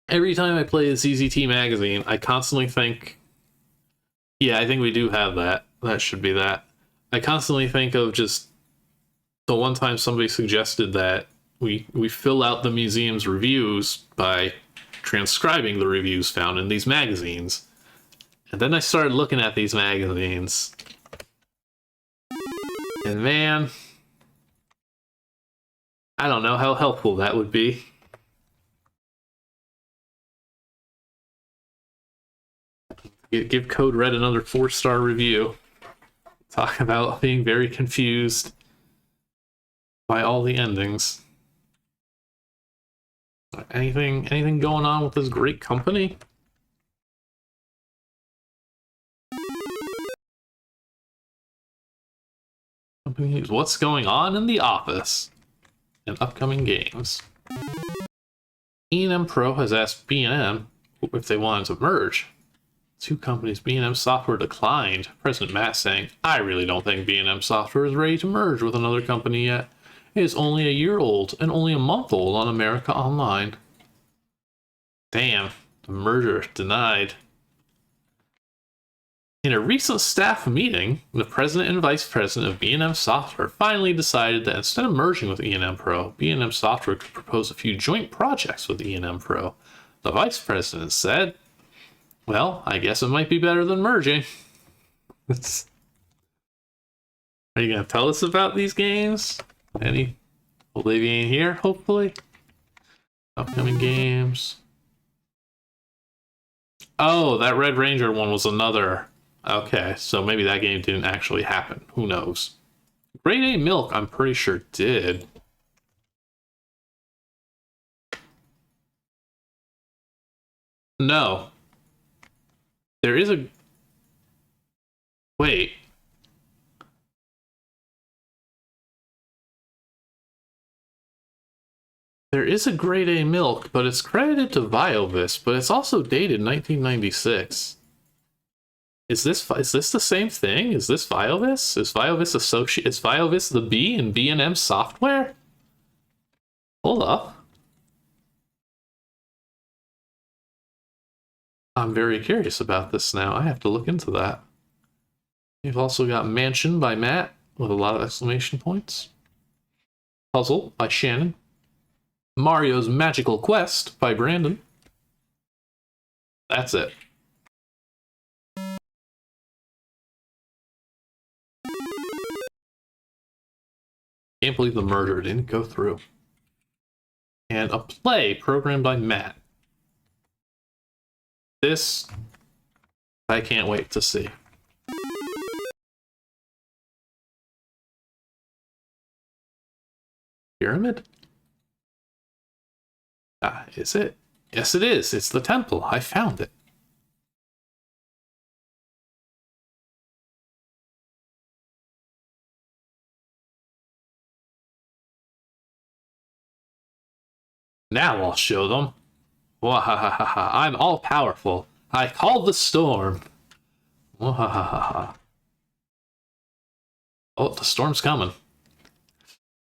Every time I play a ZZT magazine, I constantly think, yeah, I think we do have that. That should be that. I constantly think of just the one time somebody suggested that we fill out the museum's reviews by transcribing the reviews found in these magazines. And then I started looking at these magazines. And man, I don't know how helpful that would be. Give Code Red another 4-star review. Talk about being very confused by all the endings. Anything going on with this great company? What's going on in the office and upcoming games? E&M Pro has asked B&M if they wanted to merge. Two companies, B&M Software declined. President Matt saying, I really don't think B&M Software is ready to merge with another company yet. It is only a year old and only a month old on America Online. Damn, the merger denied. In a recent staff meeting, the president and vice president of B&M Software finally decided that instead of merging with E&M Pro, B&M Software could propose a few joint projects with E&M Pro. The vice president said, well, I guess it might be better than merging. Are you going to tell us about these games? Will they be in here, hopefully? Upcoming games. Oh, that Red Ranger one was another. Okay, so maybe that game didn't actually happen. Who knows? Grade A Milk, I'm pretty sure did. No. There is a... Wait. There is a Grade A Milk, but it's credited to Viovis, but it's also dated 1996. Is this the same thing? Is this Viovis? Is Viovis the B in B&M Software? Hold up. I'm very curious about this now. I have to look into that. You've also got Mansion by Matt with a lot of exclamation points. Puzzle by Shannon. Mario's Magical Quest by Brandon. That's it. Can't believe the merger didn't go through. And a play programmed by Matt. This, I can't wait to see. Pyramid? Ah, is it? Yes, it is. It's the temple. I found it. Now I'll show them. Wahahaha. I'm all powerful. I called the storm. Wahahaha. Oh, the storm's coming.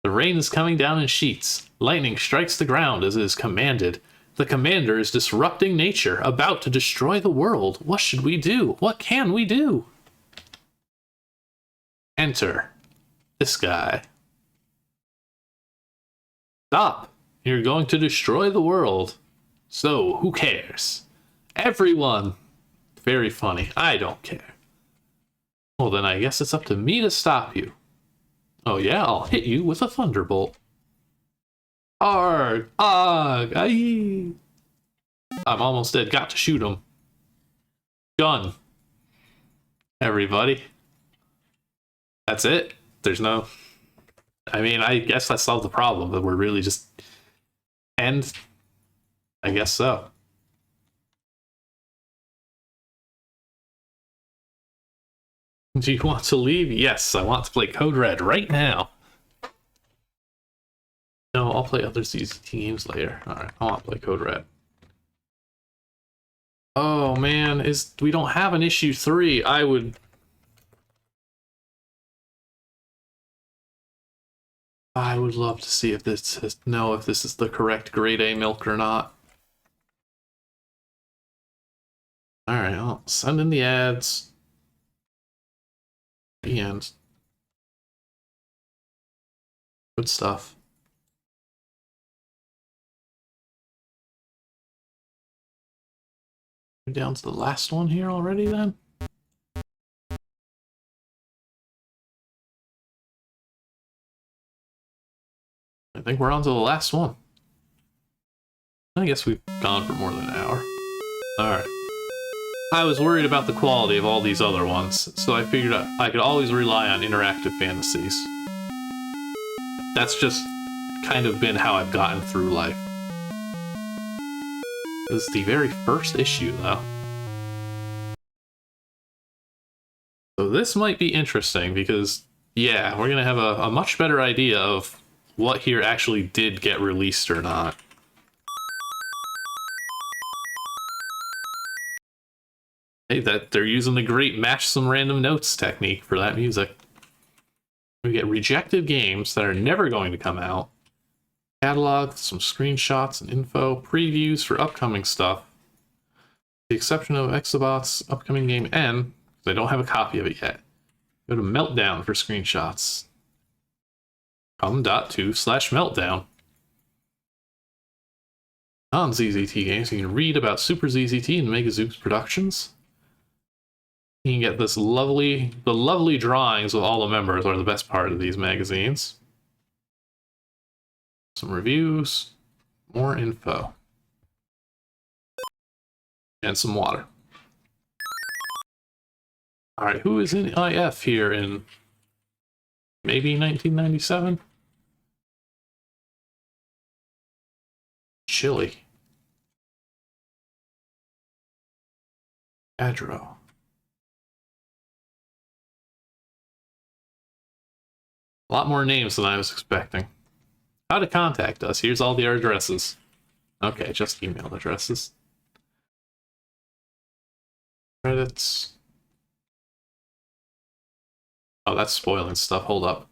The rain is coming down in sheets. Lightning strikes the ground as it is commanded. The commander is disrupting nature, about to destroy the world. What should we do? What can we do? Enter. This guy. Stop. You're going to destroy the world. So, who cares? Everyone. Very funny. I don't care. Well, then I guess it's up to me to stop you. Oh yeah, I'll hit you with a thunderbolt. Arg! Ugh! Aye! I'm almost dead. Got to shoot him. Gun. Everybody. That's it? There's no... I mean, I guess that solved the problem, but we're really just... And... I guess so. Do you want to leave? Yes, I want to play Code Red right now. No, I'll play other ZZT games later. Alright, I want to play Code Red. Oh man, we don't have an issue 3. I would love to see if this is the correct grade A milk or not. Alright, I'll send in the ads. The end. Good stuff. We're down to the last one here already then? I think we're on to the last one. I guess we've gone for more than an hour. Alright. I was worried about the quality of all these other ones, so I figured I could always rely on interactive fantasies. That's just kind of been how I've gotten through life. This is the very first issue, though. So this might be interesting, because Yeah, we're gonna have a much better idea of what here actually did get released or not. Hey, that they're using the great match some random notes technique for that music. We get rejected games that are never going to come out. Catalog, some screenshots and info, previews for upcoming stuff. With the exception of Exabot's upcoming game N, because I don't have a copy of it yet. Go to Meltdown for screenshots. com.to/meltdown. On ZZT Games, you can read about Super ZZT and Megazooks Productions. You can get the lovely drawings of all the members are the best part of these magazines. Some reviews, more info, and some water. All right, who is in IF here in maybe 1997? Chile. Hydra. A lot more names than I was expecting. How to contact us. Here's all the addresses. Okay, just email addresses. Credits. Oh, that's spoiling stuff. Hold up.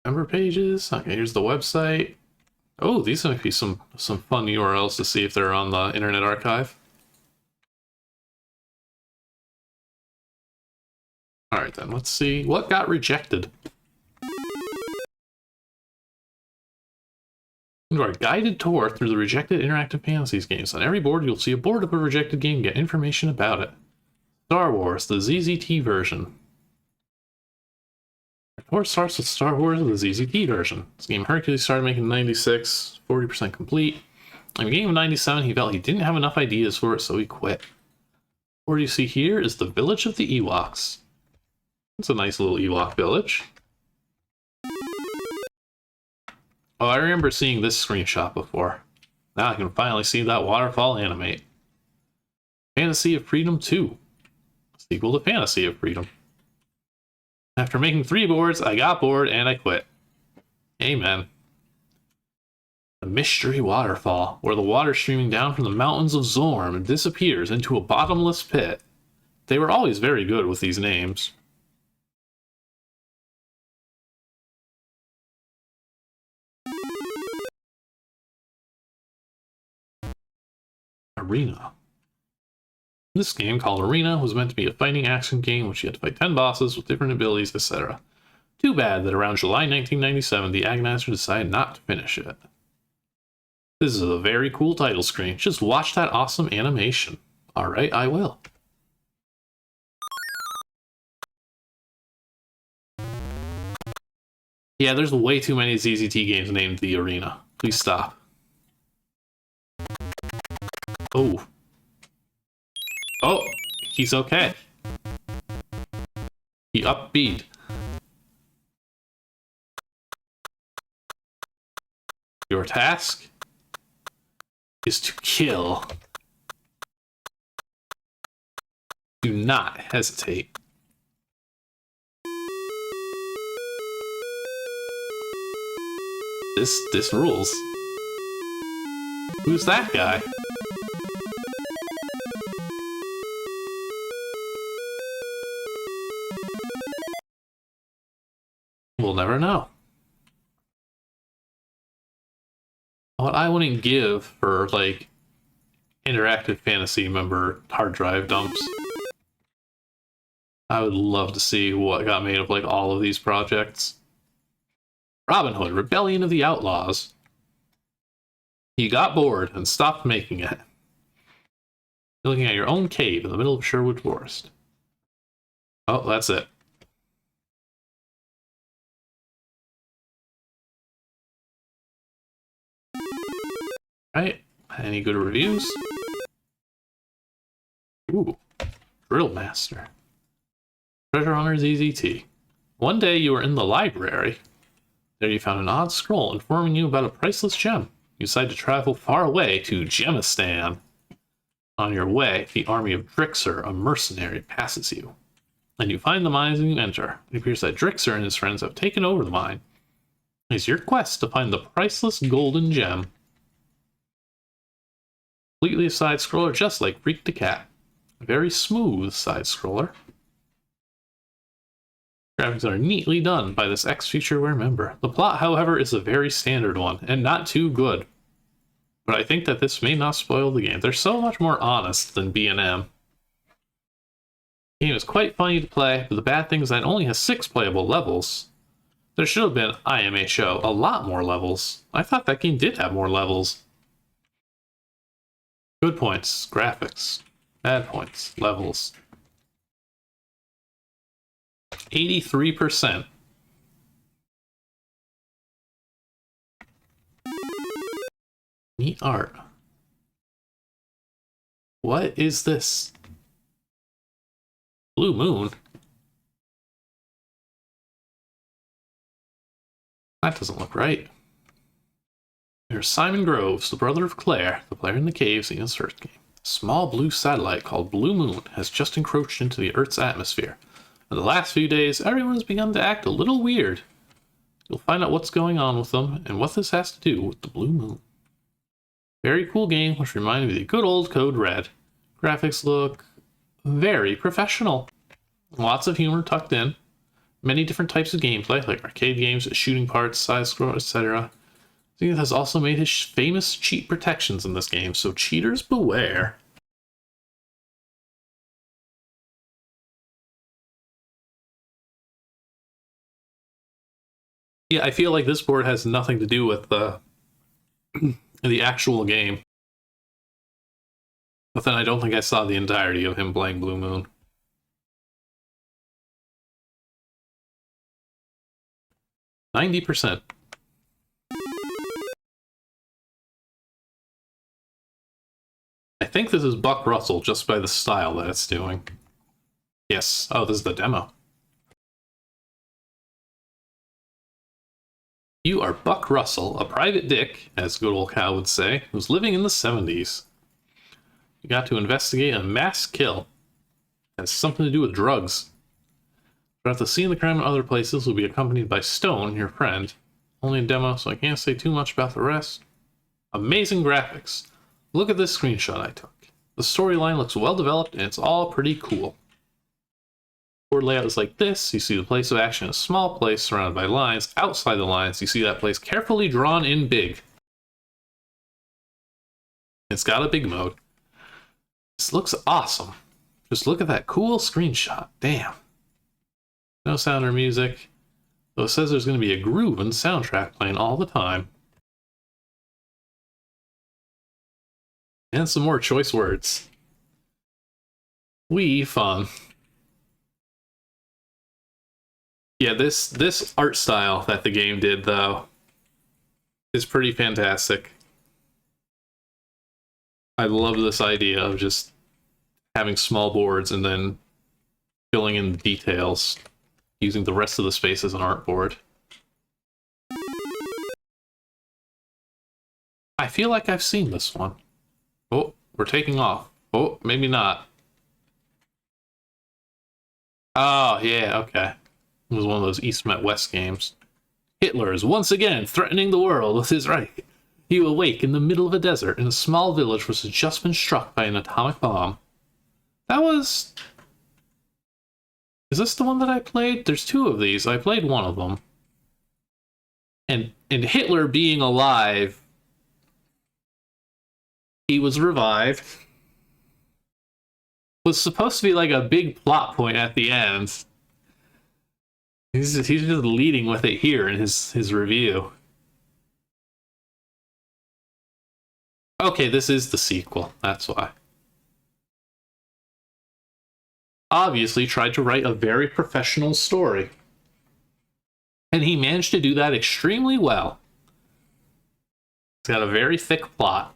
Member pages. Okay, here's the website. Oh, these might be some fun URLs to see if they're on the Internet Archive. All right, then, let's see what got rejected. Into our guided tour through the rejected Interactive Fantasies games. On every board, you'll see a board of a rejected game and get information about it. Star Wars, the ZZT version. The tour starts with Star Wars, the ZZT version. This game Hercules started making in 96, 40% complete. In the beginning of 97, he felt he didn't have enough ideas for it, so he quit. What you see here is the village of the Ewoks. It's a nice little Ewok village. Oh, I remember seeing this screenshot before. Now I can finally see that waterfall animate. Fantasy of Freedom 2. Sequel to Fantasy of Freedom. After making 3 boards, I got bored and I quit. Amen. The Mystery Waterfall, where the water streaming down from the mountains of Zorm disappears into a bottomless pit. They were always very good with these names. Arena. This game, called Arena, was meant to be a fighting action game which you had to fight 10 bosses with different abilities, etc. Too bad that around July 1997, the Agonizer decided not to finish it. This is a very cool title screen. Just watch that awesome animation. Alright, I will. Yeah, there's way too many ZZT games named The Arena. Please stop. Oh. Oh, he's okay. He upbeat. Your task is to kill. Do not hesitate. This rules. Who's that guy? We'll never know. What I wouldn't give for, like, Interactive Fantasy member hard drive dumps. I would love to see what got made of, like, all of these projects. Robin Hood, Rebellion of the Outlaws. You got bored and stopped making it. You're looking at your own cave in the middle of Sherwood Forest. Oh, that's it. Right, any good reviews? Ooh, Drill Master. Treasure Hunter ZZT. One day you were in the library. There you found an odd scroll informing you about a priceless gem. You decide to travel far away to Gemistan. On your way, the army of Drixer, a mercenary, passes you. and you find the mines and you enter. It appears that Drixer and his friends have taken over the mine. It's your quest to find the priceless golden gem. Completely a side-scroller, just like Freak the Cat. A very smooth side-scroller. Graphics are neatly done by this X-Featureware member. The plot, however, is a very standard one, and not too good. But I think that this may not spoil the game. They're so much more honest than B&M. The game is quite funny to play, but the bad thing is that it only has 6 playable levels. There should have been, I may show, a lot more levels. I thought that game did have more levels. Good points, graphics. Bad points, levels. 83%. Neat art. What is this? Blue Moon? That doesn't look right. There's Simon Groves, the brother of Claire, the player in the caves in the Earth game. A small blue satellite called Blue Moon has just encroached into the Earth's atmosphere. In the last few days, everyone's begun to act a little weird. You'll find out what's going on with them and what this has to do with the Blue Moon. Very cool game, which reminded me of the good old Code Red. Graphics look very professional. Lots of humor tucked in. Many different types of gameplay, like arcade games, shooting parts, side-scroller, etc. Zenith has also made his famous cheat protections in this game, so cheaters beware. Yeah, I feel like this board has nothing to do with the actual game. But then I don't think I saw the entirety of him playing Blue Moon. %. I think this is Buck Russell just by the style that it's doing. Yes. Oh, this is the demo. You are Buck Russell, a private dick, as good old Cal would say, who's living in the 70s. You got to investigate a mass kill. It has something to do with drugs. But after seeing the crime in other places, will be accompanied by Stone, your friend. Only a demo, so I can't say too much about the rest. Amazing graphics. Look at this screenshot I took. The storyline looks well developed and it's all pretty cool. Board layout is like this. You see the place of action in a small place surrounded by lines. Outside the lines, you see that place carefully drawn in big. It's got a big mode. This looks awesome. Just look at that cool screenshot. Damn. No sound or music. Though it says there's going to be a groovin' soundtrack playing all the time. And some more choice words. Wee fun. Yeah, this art style that the game did, though, is pretty fantastic. I love this idea of just having small boards and then filling in the details, using the rest of the space as an artboard. I feel like I've seen this one. Oh, we're taking off. Oh, maybe not. Oh, yeah, okay. It was one of those East Met West games. Hitler is once again threatening the world with his right. You awake in the middle of a desert in a small village which has just been struck by an atomic bomb. That was... Is this the one that I played? There's 2 of these. I played one of them. And Hitler being alive, he was revived. Was supposed to be like a big plot point at the end. He's just leading with it here in his review. Okay, this is the sequel. That's why. Obviously tried to write a very professional story. And he managed to do that extremely well. It's got a very thick plot.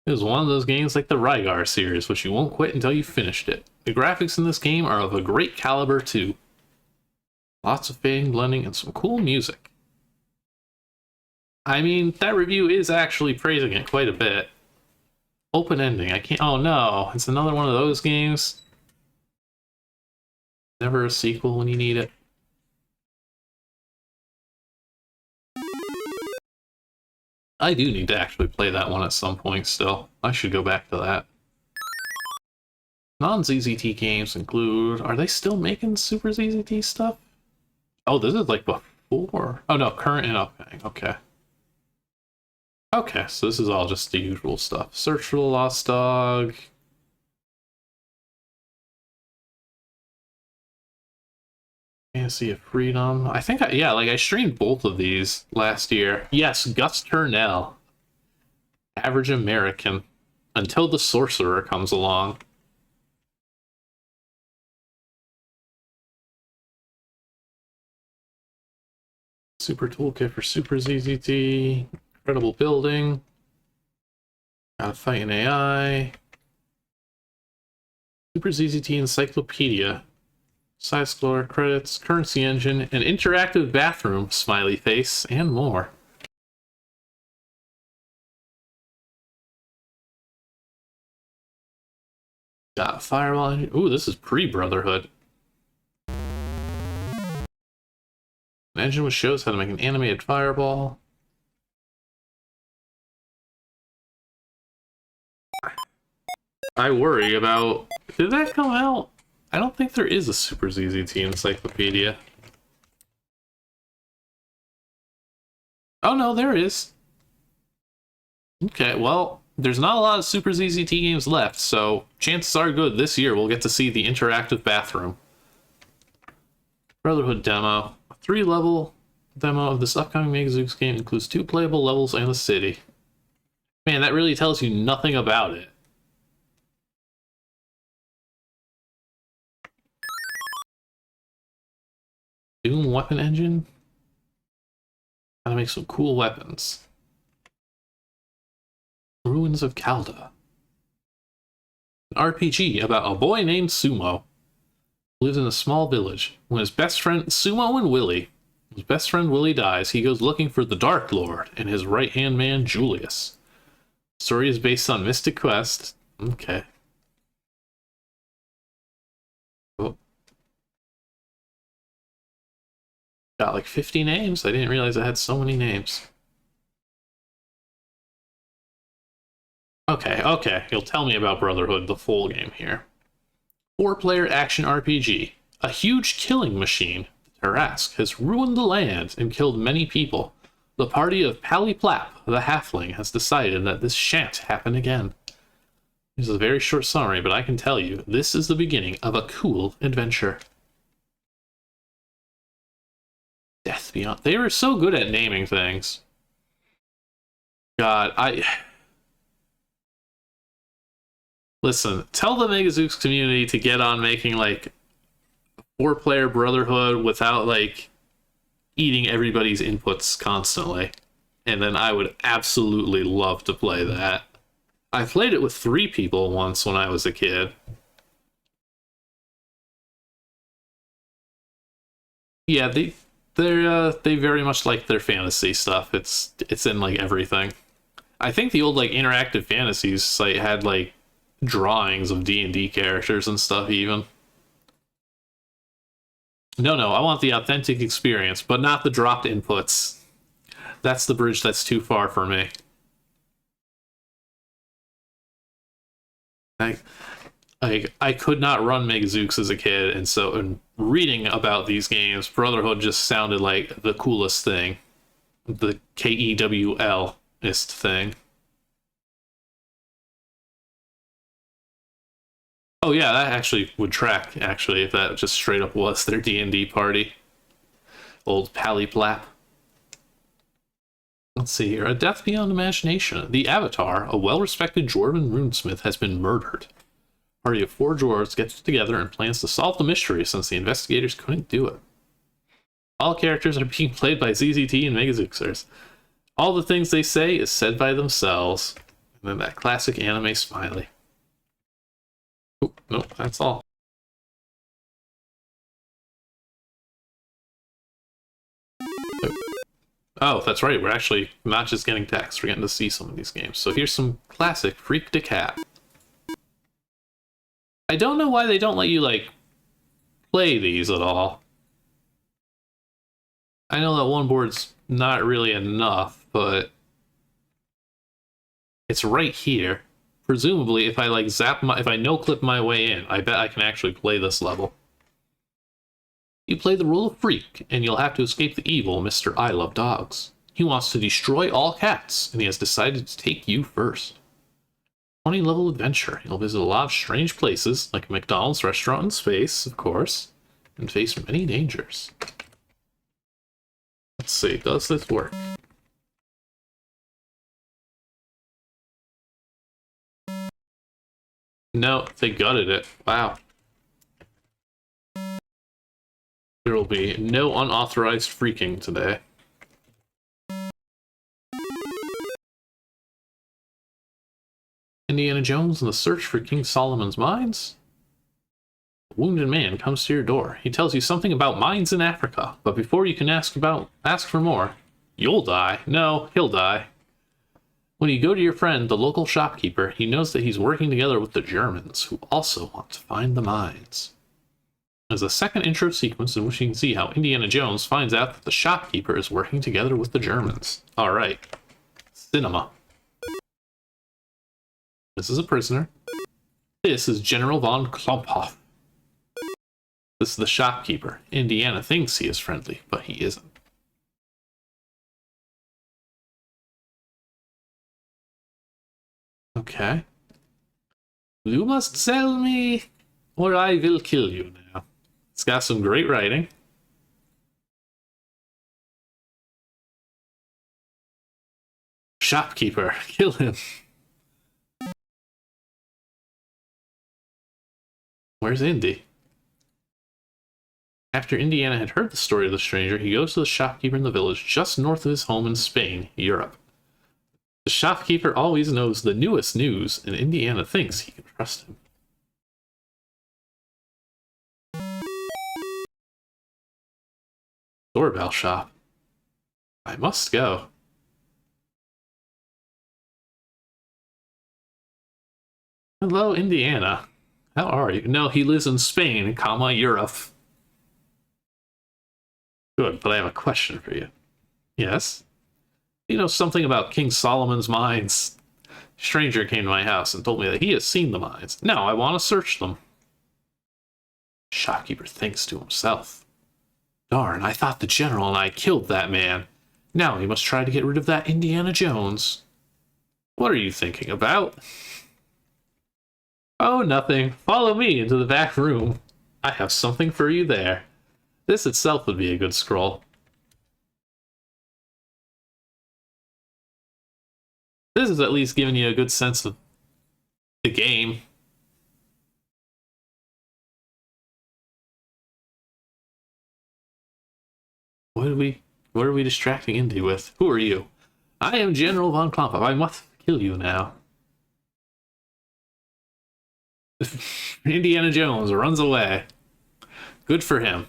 It was one of those games like the Rygar series, which you won't quit until you finished it. The graphics in this game are of a great caliber too. Lots of fading, blending, and some cool music. I mean, that review is actually praising it quite a bit. Open ending, I can't... Oh no, it's another one of those games. Never a sequel when you need it. I do need to actually play that one at some point still. I should go back to that. Non-ZZT games include... Are they still making Super ZZT stuff? Oh, this is like before... Oh no, current and upcoming. Okay. Okay, so this is all just the usual stuff. Search for the Lost Dog. Fantasy of Freedom. I think, yeah, like I streamed both of these last year. Yes, Gus Turnell. Average American. Until the Sorcerer comes along. Super Toolkit for Super ZZT. Incredible Building. Gotta Fight an AI. Super ZZT Encyclopedia. Side scroller credits, currency engine, an interactive bathroom, smiley face, and more. Got Fireball engine. Ooh, this is pre-Brotherhood. An engine which shows how to make an animated fireball. I worry about... Did that come out? I don't think there is a Super ZZT Encyclopedia. Oh no, there is. Okay, well, there's not a lot of Super ZZT games left, so chances are good this year we'll get to see the interactive bathroom. Brotherhood demo. A 3-level demo of this upcoming Megazooks game includes 2 playable levels and a city. Man, that really tells you nothing about it. Doom weapon engine? Gotta make some cool weapons. Ruins of Calda. An RPG about a boy named Sumo. Lives in a small village. When his best friend, Sumo and Willie, his best friend Willie dies, he goes looking for the Dark Lord and his right-hand man, Julius. The story is based on Mystic Quest. Okay. Oh. Got like 50 names? I didn't realize I had so many names. Okay, you'll tell me about Brotherhood, the full game here. 4-player action RPG. A huge killing machine, Tarask, has ruined the land and killed many people. The party of Paliplap, the halfling, has decided that this shan't happen again. This is a very short summary, but I can tell you, this is the beginning of a cool adventure. Death Beyond. They were so good at naming things. God, Listen, tell the Megazooks community to get on making, like, 4-player Brotherhood without, like, eating everybody's inputs constantly. And then I would absolutely love to play that. I played it with 3 people once when I was a kid. Yeah, they very much like their fantasy stuff. It's in, like, everything. I think the old, like, Interactive Fantasies site had, like, drawings of D&D characters and stuff even. No, I want the authentic experience, but not the dropped inputs. That's the bridge that's too far for me. I could not run Megazooks as a kid, and so reading about these games, Brotherhood just sounded like the coolest thing. The KEWL-ist thing. Oh yeah, that actually would track, actually, if that just straight up was their D&D party. Old Paliplap. Let's see here. A death beyond imagination. The Avatar, a well-respected dwarven runesmith, has been murdered. A party of 4 dwarves gets together and plans to solve the mystery since the investigators couldn't do it. All characters are being played by ZZT and Megazookers. All the things they say is said by themselves. And then that classic anime smiley. Oh, no, that's all. Oh, that's right. We're actually not just getting text. We're getting to see some of these games. So here's some classic Freak to Cat. I don't know why they don't let you, like, play these at all. I know that one board's not really enough, but it's right here. Presumably, if I like if I no-clip my way in, I bet I can actually play this level. You play the role of freak, and you'll have to escape the evil Mr. I Love Dogs. He wants to destroy all cats, and he has decided to take you first. 20-level adventure. You'll visit a lot of strange places, like a McDonald's restaurant in space, of course, and face many dangers. Let's see, does this work? No, they gutted it. Wow. There will be no unauthorized freaking today. Indiana Jones and the search for King Solomon's mines? A wounded man comes to your door. He tells you something about mines in Africa, but before you can ask for more, you'll die. No, he'll die. When you go to your friend, the local shopkeeper, he knows that he's working together with the Germans, who also want to find the mines. There's a second intro sequence in which you can see how Indiana Jones finds out that the shopkeeper is working together with the Germans. Alright. Cinema. This is a prisoner. This is General von Klomphoff. This is the shopkeeper. Indiana thinks he is friendly, but he isn't. Okay. You must sell me, or I will kill you now. It's got some great writing. Shopkeeper, kill him. Where's Indy? After Indiana had heard the story of the stranger, he goes to the shopkeeper in the village just north of his home in Spain, Europe. The shopkeeper always knows the newest news, and Indiana thinks he can trust him. Doorbell shop. I must go. Hello, Indiana. How are you? No, he lives in Spain, comma, Europe. Good, but I have a question for you. Yes? You know something about King Solomon's mines? A stranger came to my house and told me that he has seen the mines. Now I want to search them. Shopkeeper thinks to himself. Darn, I thought the general and I killed that man. Now he must try to get rid of that Indiana Jones. What are you thinking about? Oh, nothing. Follow me into the back room. I have something for you there. This itself would be a good scroll. This is at least giving you a good sense of the game. What are we distracting Indy with? Who are you? I am General von Klomphoff. I must kill you now. Indiana Jones runs away. Good for him.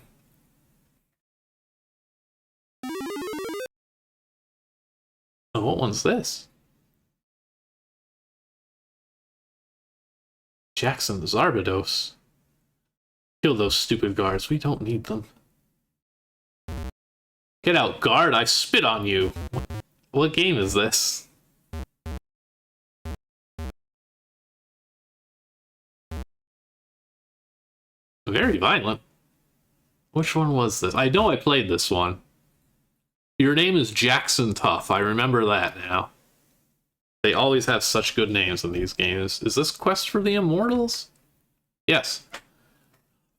Oh, what one's this? Jackson the Zarbados. Kill those stupid guards. We don't need them. Get out, guard! I spit on you! What game is this? Very violent. Which one was this? I know I played this one. Your name is Jackson Tough. I remember that now. They always have such good names in these games. Is this Quest for the Immortals? Yes.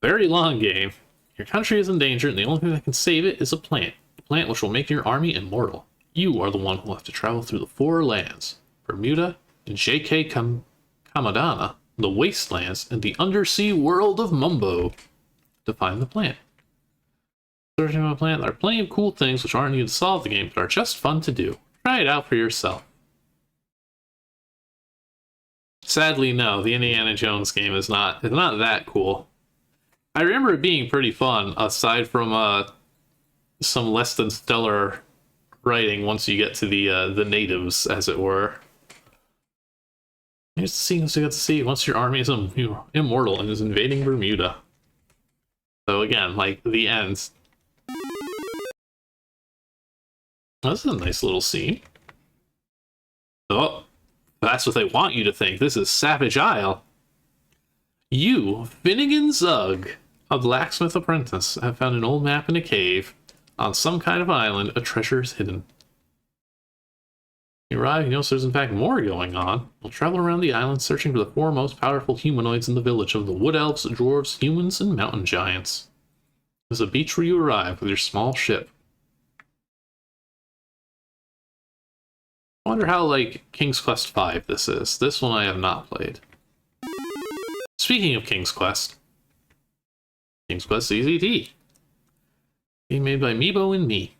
Very long game. Your country is in danger, and the only thing that can save it is a plant. A plant which will make your army immortal. You are the one who will have to travel through the four lands. Bermuda, J.K. Kamadana, the Wastelands, and the undersea world of Mumbo to find the plant. Searching for a plant, there are plenty of cool things which aren't needed to solve the game, but are just fun to do. Try it out for yourself. Sadly, no, the Indiana Jones game is not that cool. I remember it being pretty fun, aside from some less than stellar writing once you get to the natives, as it were. Here's the sequence you got to see once your army is immortal and is invading Bermuda. So again, like, the end. This is a nice little scene. Oh, that's what they want you to think. This is Savage Isle. You, Finnegan Zug, a blacksmith apprentice, have found an old map in a cave. On some kind of island, a treasure is hidden. You arrive, you notice there's in fact more going on. You'll travel around the island searching for the four most powerful humanoids in the village of the wood elves, dwarves, humans, and mountain giants. There's a beach where you arrive with your small ship. I wonder how, like, King's Quest V this is. This one I have not played. Speaking of King's Quest ZZT. Being made by Meebo and me.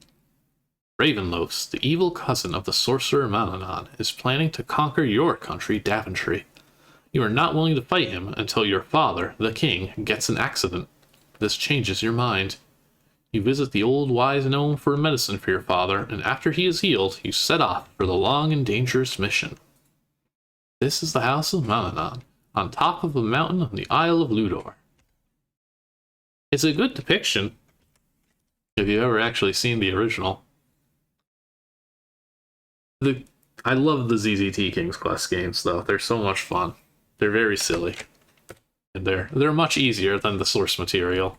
Ravenloafs, the evil cousin of the sorcerer Malanon, is planning to conquer your country, Daventry. You are not willing to fight him until your father, the king, gets an accident. This changes your mind. You visit the old wise gnome for medicine for your father, and after he is healed, you set off for the long and dangerous mission. This is the house of Malanon, on top of a mountain on the Isle of Ludor. It's a good depiction, if you've ever actually seen the original. I love the ZZT King's Quest games, though. They're so much fun. They're very silly. And they're much easier than the source material.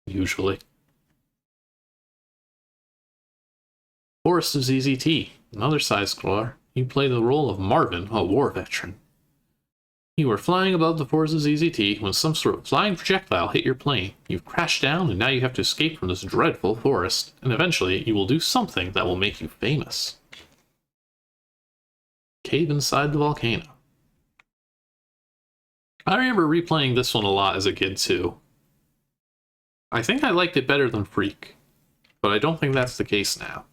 Usually. Forest of ZZT, another side-scroller. You play the role of Marvin, a war veteran. You were flying above the forest of ZZT when some sort of flying projectile hit your plane. You've crashed down, and now you have to escape from this dreadful forest. And eventually, you will do something that will make you famous. Cave inside the volcano. I remember replaying this one a lot as a kid, too. I think I liked it better than Freak, but I don't think that's the case now.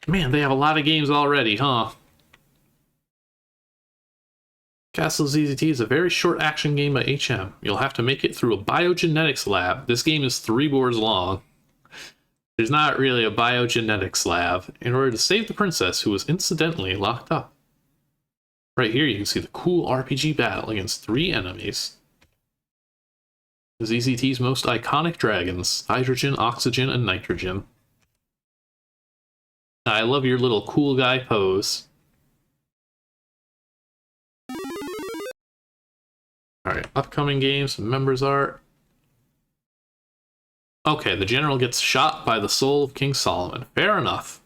Man, they have a lot of games already, huh? Castle ZZT is a very short action game by HM. You'll have to make it through a biogenetics lab. This game is 3 boards long. There's not really a biogenetics lab in order to save the princess who was incidentally locked up. Right here you can see the cool RPG battle against 3 enemies. ZZT's most iconic dragons, hydrogen, oxygen, and nitrogen. I love your little cool guy pose. Alright, upcoming games, members art. Okay, the general gets shot by the soul of King Solomon. Fair enough.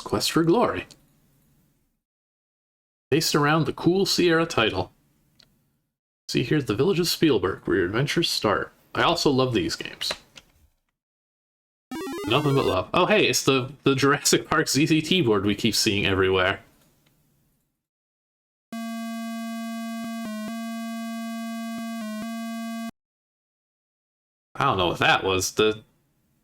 Quest for Glory. Based around the cool Sierra title. See, here's the village of Spielberg, where your adventures start. I also love these games. Nothing but love. Oh hey, it's the Jurassic Park ZZT board we keep seeing everywhere. I don't know what that was. The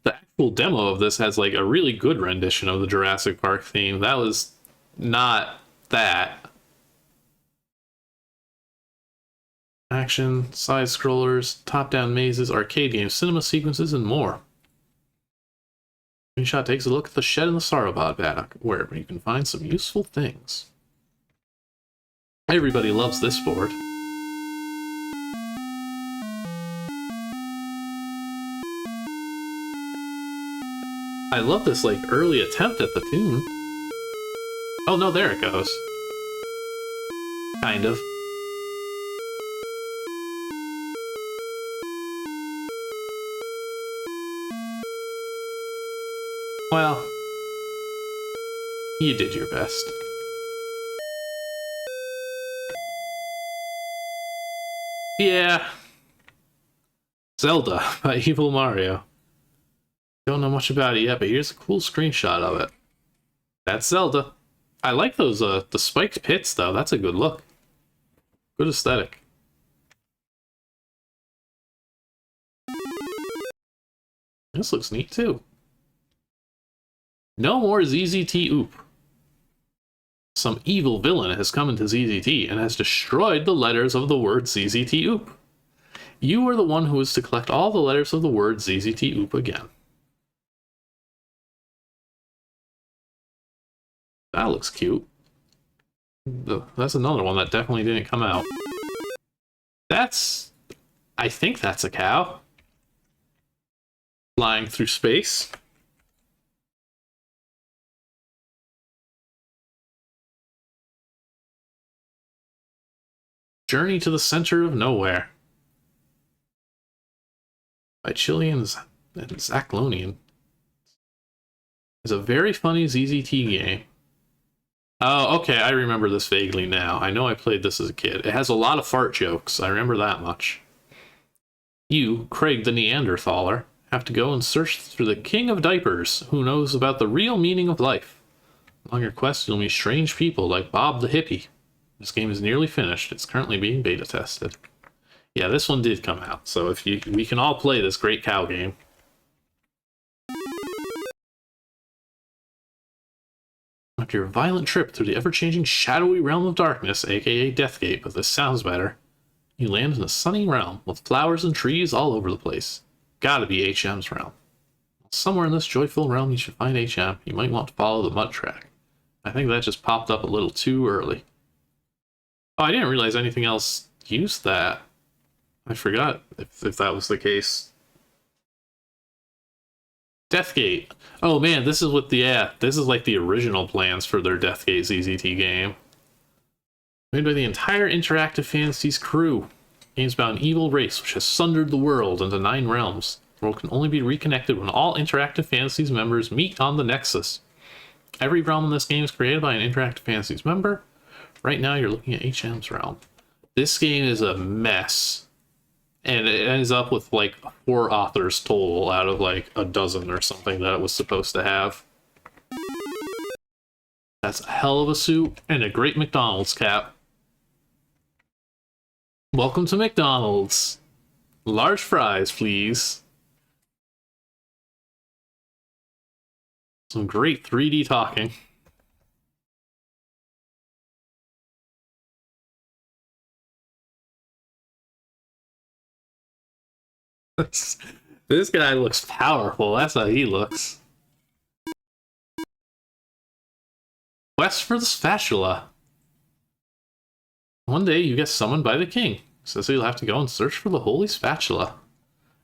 actual demo of this has like a really good rendition of the Jurassic Park theme. That was not that. Action, side scrollers, top-down mazes, arcade games, cinema sequences, and more. Screenshot takes a look at the shed in the Sauropod paddock, where you can find some useful things. Everybody loves this board. I love this, like, early attempt at the tune. Oh no, there it goes. Kind of. Well, you did your best. Yeah. Zelda by Evil Mario. Don't know much about it yet, but here's a cool screenshot of it. That's Zelda. I like those, the spiked pits, though. That's a good look. Good aesthetic. This looks neat too. No more ZZT Oop. Some evil villain has come into ZZT and has destroyed the letters of the word ZZT Oop. You are the one who is to collect all the letters of the word ZZT Oop again. That looks cute. That's another one that definitely didn't come out. I think that's a cow. Flying through space. Journey to the Center of Nowhere. By Chilean and Zaclonian. It's a very funny ZZT game. Oh, okay, I remember this vaguely now. I know I played this as a kid. It has a lot of fart jokes, I remember that much. You, Craig the Neanderthaler, have to go and search for the King of Diapers, who knows about the real meaning of life. On your quest, you'll meet strange people like Bob the Hippie. This game is nearly finished. It's currently being beta tested. Yeah, this one did come out, so we can all play this great cow game. After your violent trip through the ever-changing shadowy realm of darkness, aka Deathgate, but this sounds better, you land in a sunny realm with flowers and trees all over the place. Gotta be HM's realm. Somewhere in this joyful realm you should find HM. You might want to follow the mud track. I think that just popped up a little too early. Oh, I didn't realize anything else used that. I forgot if that was the case. Deathgate. Oh man, this is this is like the original plans for their Deathgate ZZT game. Made by the entire Interactive Fantasies crew. Game's about an evil race which has sundered the world into 9 realms. The world can only be reconnected when all Interactive Fantasies members meet on the Nexus. Every realm in this game is created by an Interactive Fantasies member. Right now you're looking at HM's realm. This game is a mess. And it ends up with like 4 authors total out of like a dozen or something that it was supposed to have. That's a hell of a suit and a great McDonald's cap. Welcome to McDonald's. Large fries, please. Some great 3D talking. This guy looks powerful. That's how he looks. Quest for the spatula. One day you get summoned by the king. Says you'll have to go and search for the holy spatula.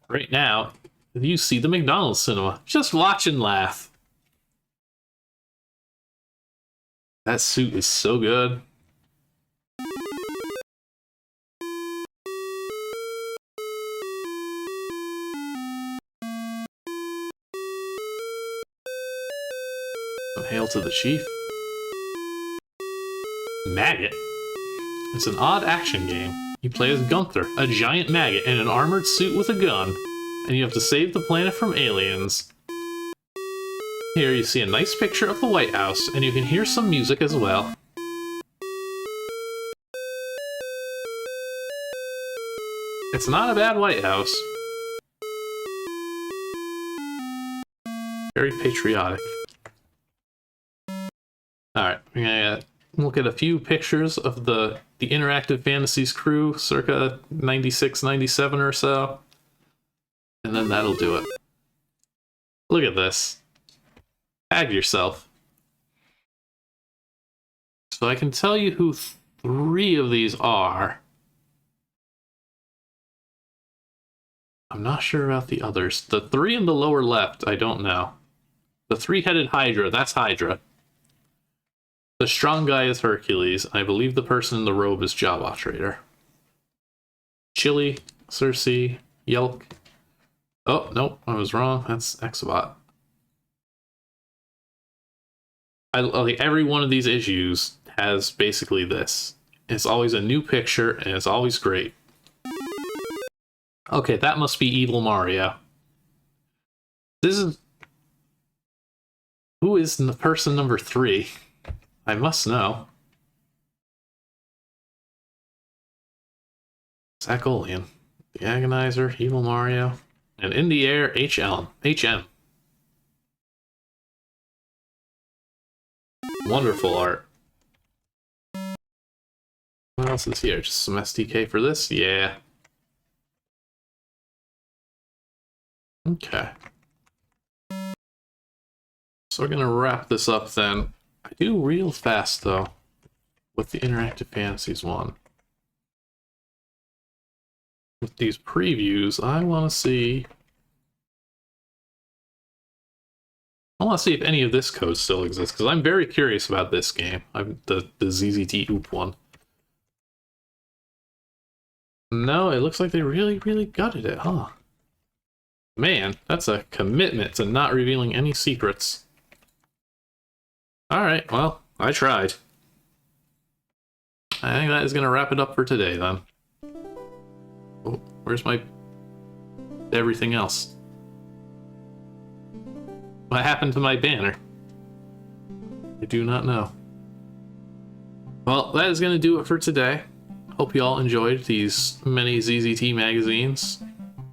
Right now, you see the McDonald's cinema. Just watch and laugh. That suit is so good. Hail to the chief. Maggot. It's an odd action game. You play as Gunther, a giant maggot in an armored suit with a gun, and you have to save the planet from aliens. Here you see a nice picture of the White House, and you can hear some music as well. It's not a bad White House. Very patriotic. Alright, we're gonna look at a few pictures of the Interactive Fantasies crew, circa 96, 97 or so. And then that'll do it. Look at this. Tag yourself. So I can tell you who 3 of these are. I'm not sure about the others. The 3 in the lower left, I don't know. The 3-headed Hydra, that's Hydra. The strong guy is Hercules. I believe the person in the robe is Jawa Trader. Chili, Cersei, Yelk. Oh, nope, I was wrong. That's Exobot. Like every one of these issues has basically this. It's always a new picture, and it's always great. Okay, that must be Evil Mario. This is... Who is the person number 3? I must know. Zaclonian. The Agonizer, Evil Mario. And in the air, HM. Wonderful art. What else is here? Just some SDK for this? Yeah. Okay. So we're gonna wrap this up then. I do real fast though with the Interactive Fantasies one. With these previews, I want to see if any of this code still exists, because I'm very curious about this game. The ZZT OOP one. No, it looks like they really, really gutted it, huh? Man, that's a commitment to not revealing any secrets. Alright, well, I tried. I think that is going to wrap it up for today, then. Oh, where's my... everything else? What happened to my banner? I do not know. Well, that is going to do it for today. Hope you all enjoyed these many ZZT magazines.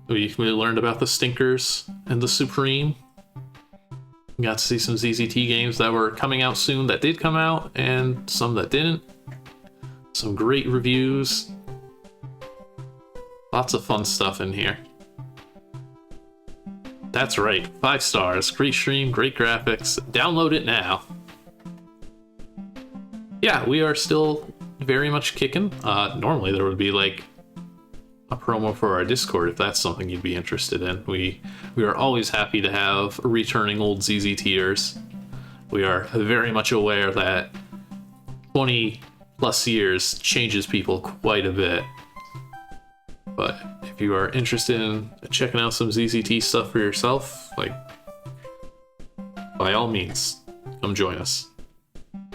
We learned about the Stinkers and the Supreme. We got to see some ZZT games that were coming out soon that did come out, and some that didn't. Some great reviews. Lots of fun stuff in here. That's right, 5 stars, great stream, great graphics. Download it now. Yeah, we are still very much kicking. Normally there would be like a promo for our Discord if that's something you'd be interested in. We are always happy to have returning old ZZTers. We are very much aware that 20 plus years changes people quite a bit. But if you are interested in checking out some ZZT stuff for yourself, like, by all means, come join us.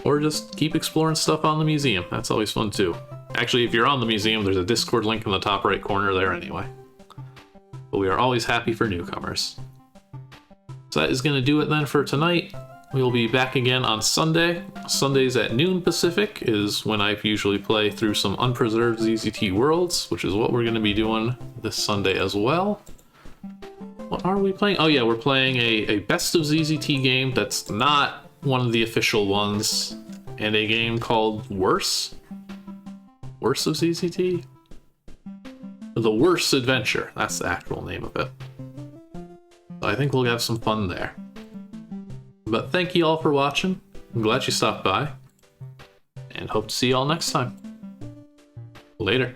Or just keep exploring stuff on the museum. That's always fun too. Actually, if you're on the museum, there's a Discord link in the top right corner there anyway. But we are always happy for newcomers. So that is going to do it then for tonight. We will be back again on Sunday. Sundays at noon Pacific is when I usually play through some unpreserved ZZT worlds, which is what we're going to be doing this Sunday as well. What are we playing? Oh yeah, we're playing a Best of ZZT game that's not one of the official ones, and a game called Worse? Worse of ZZT? The Worse Adventure, that's the actual name of it. So I think we'll have some fun there. But thank you all for watching. I'm glad you stopped by. And hope to see you all next time. Later.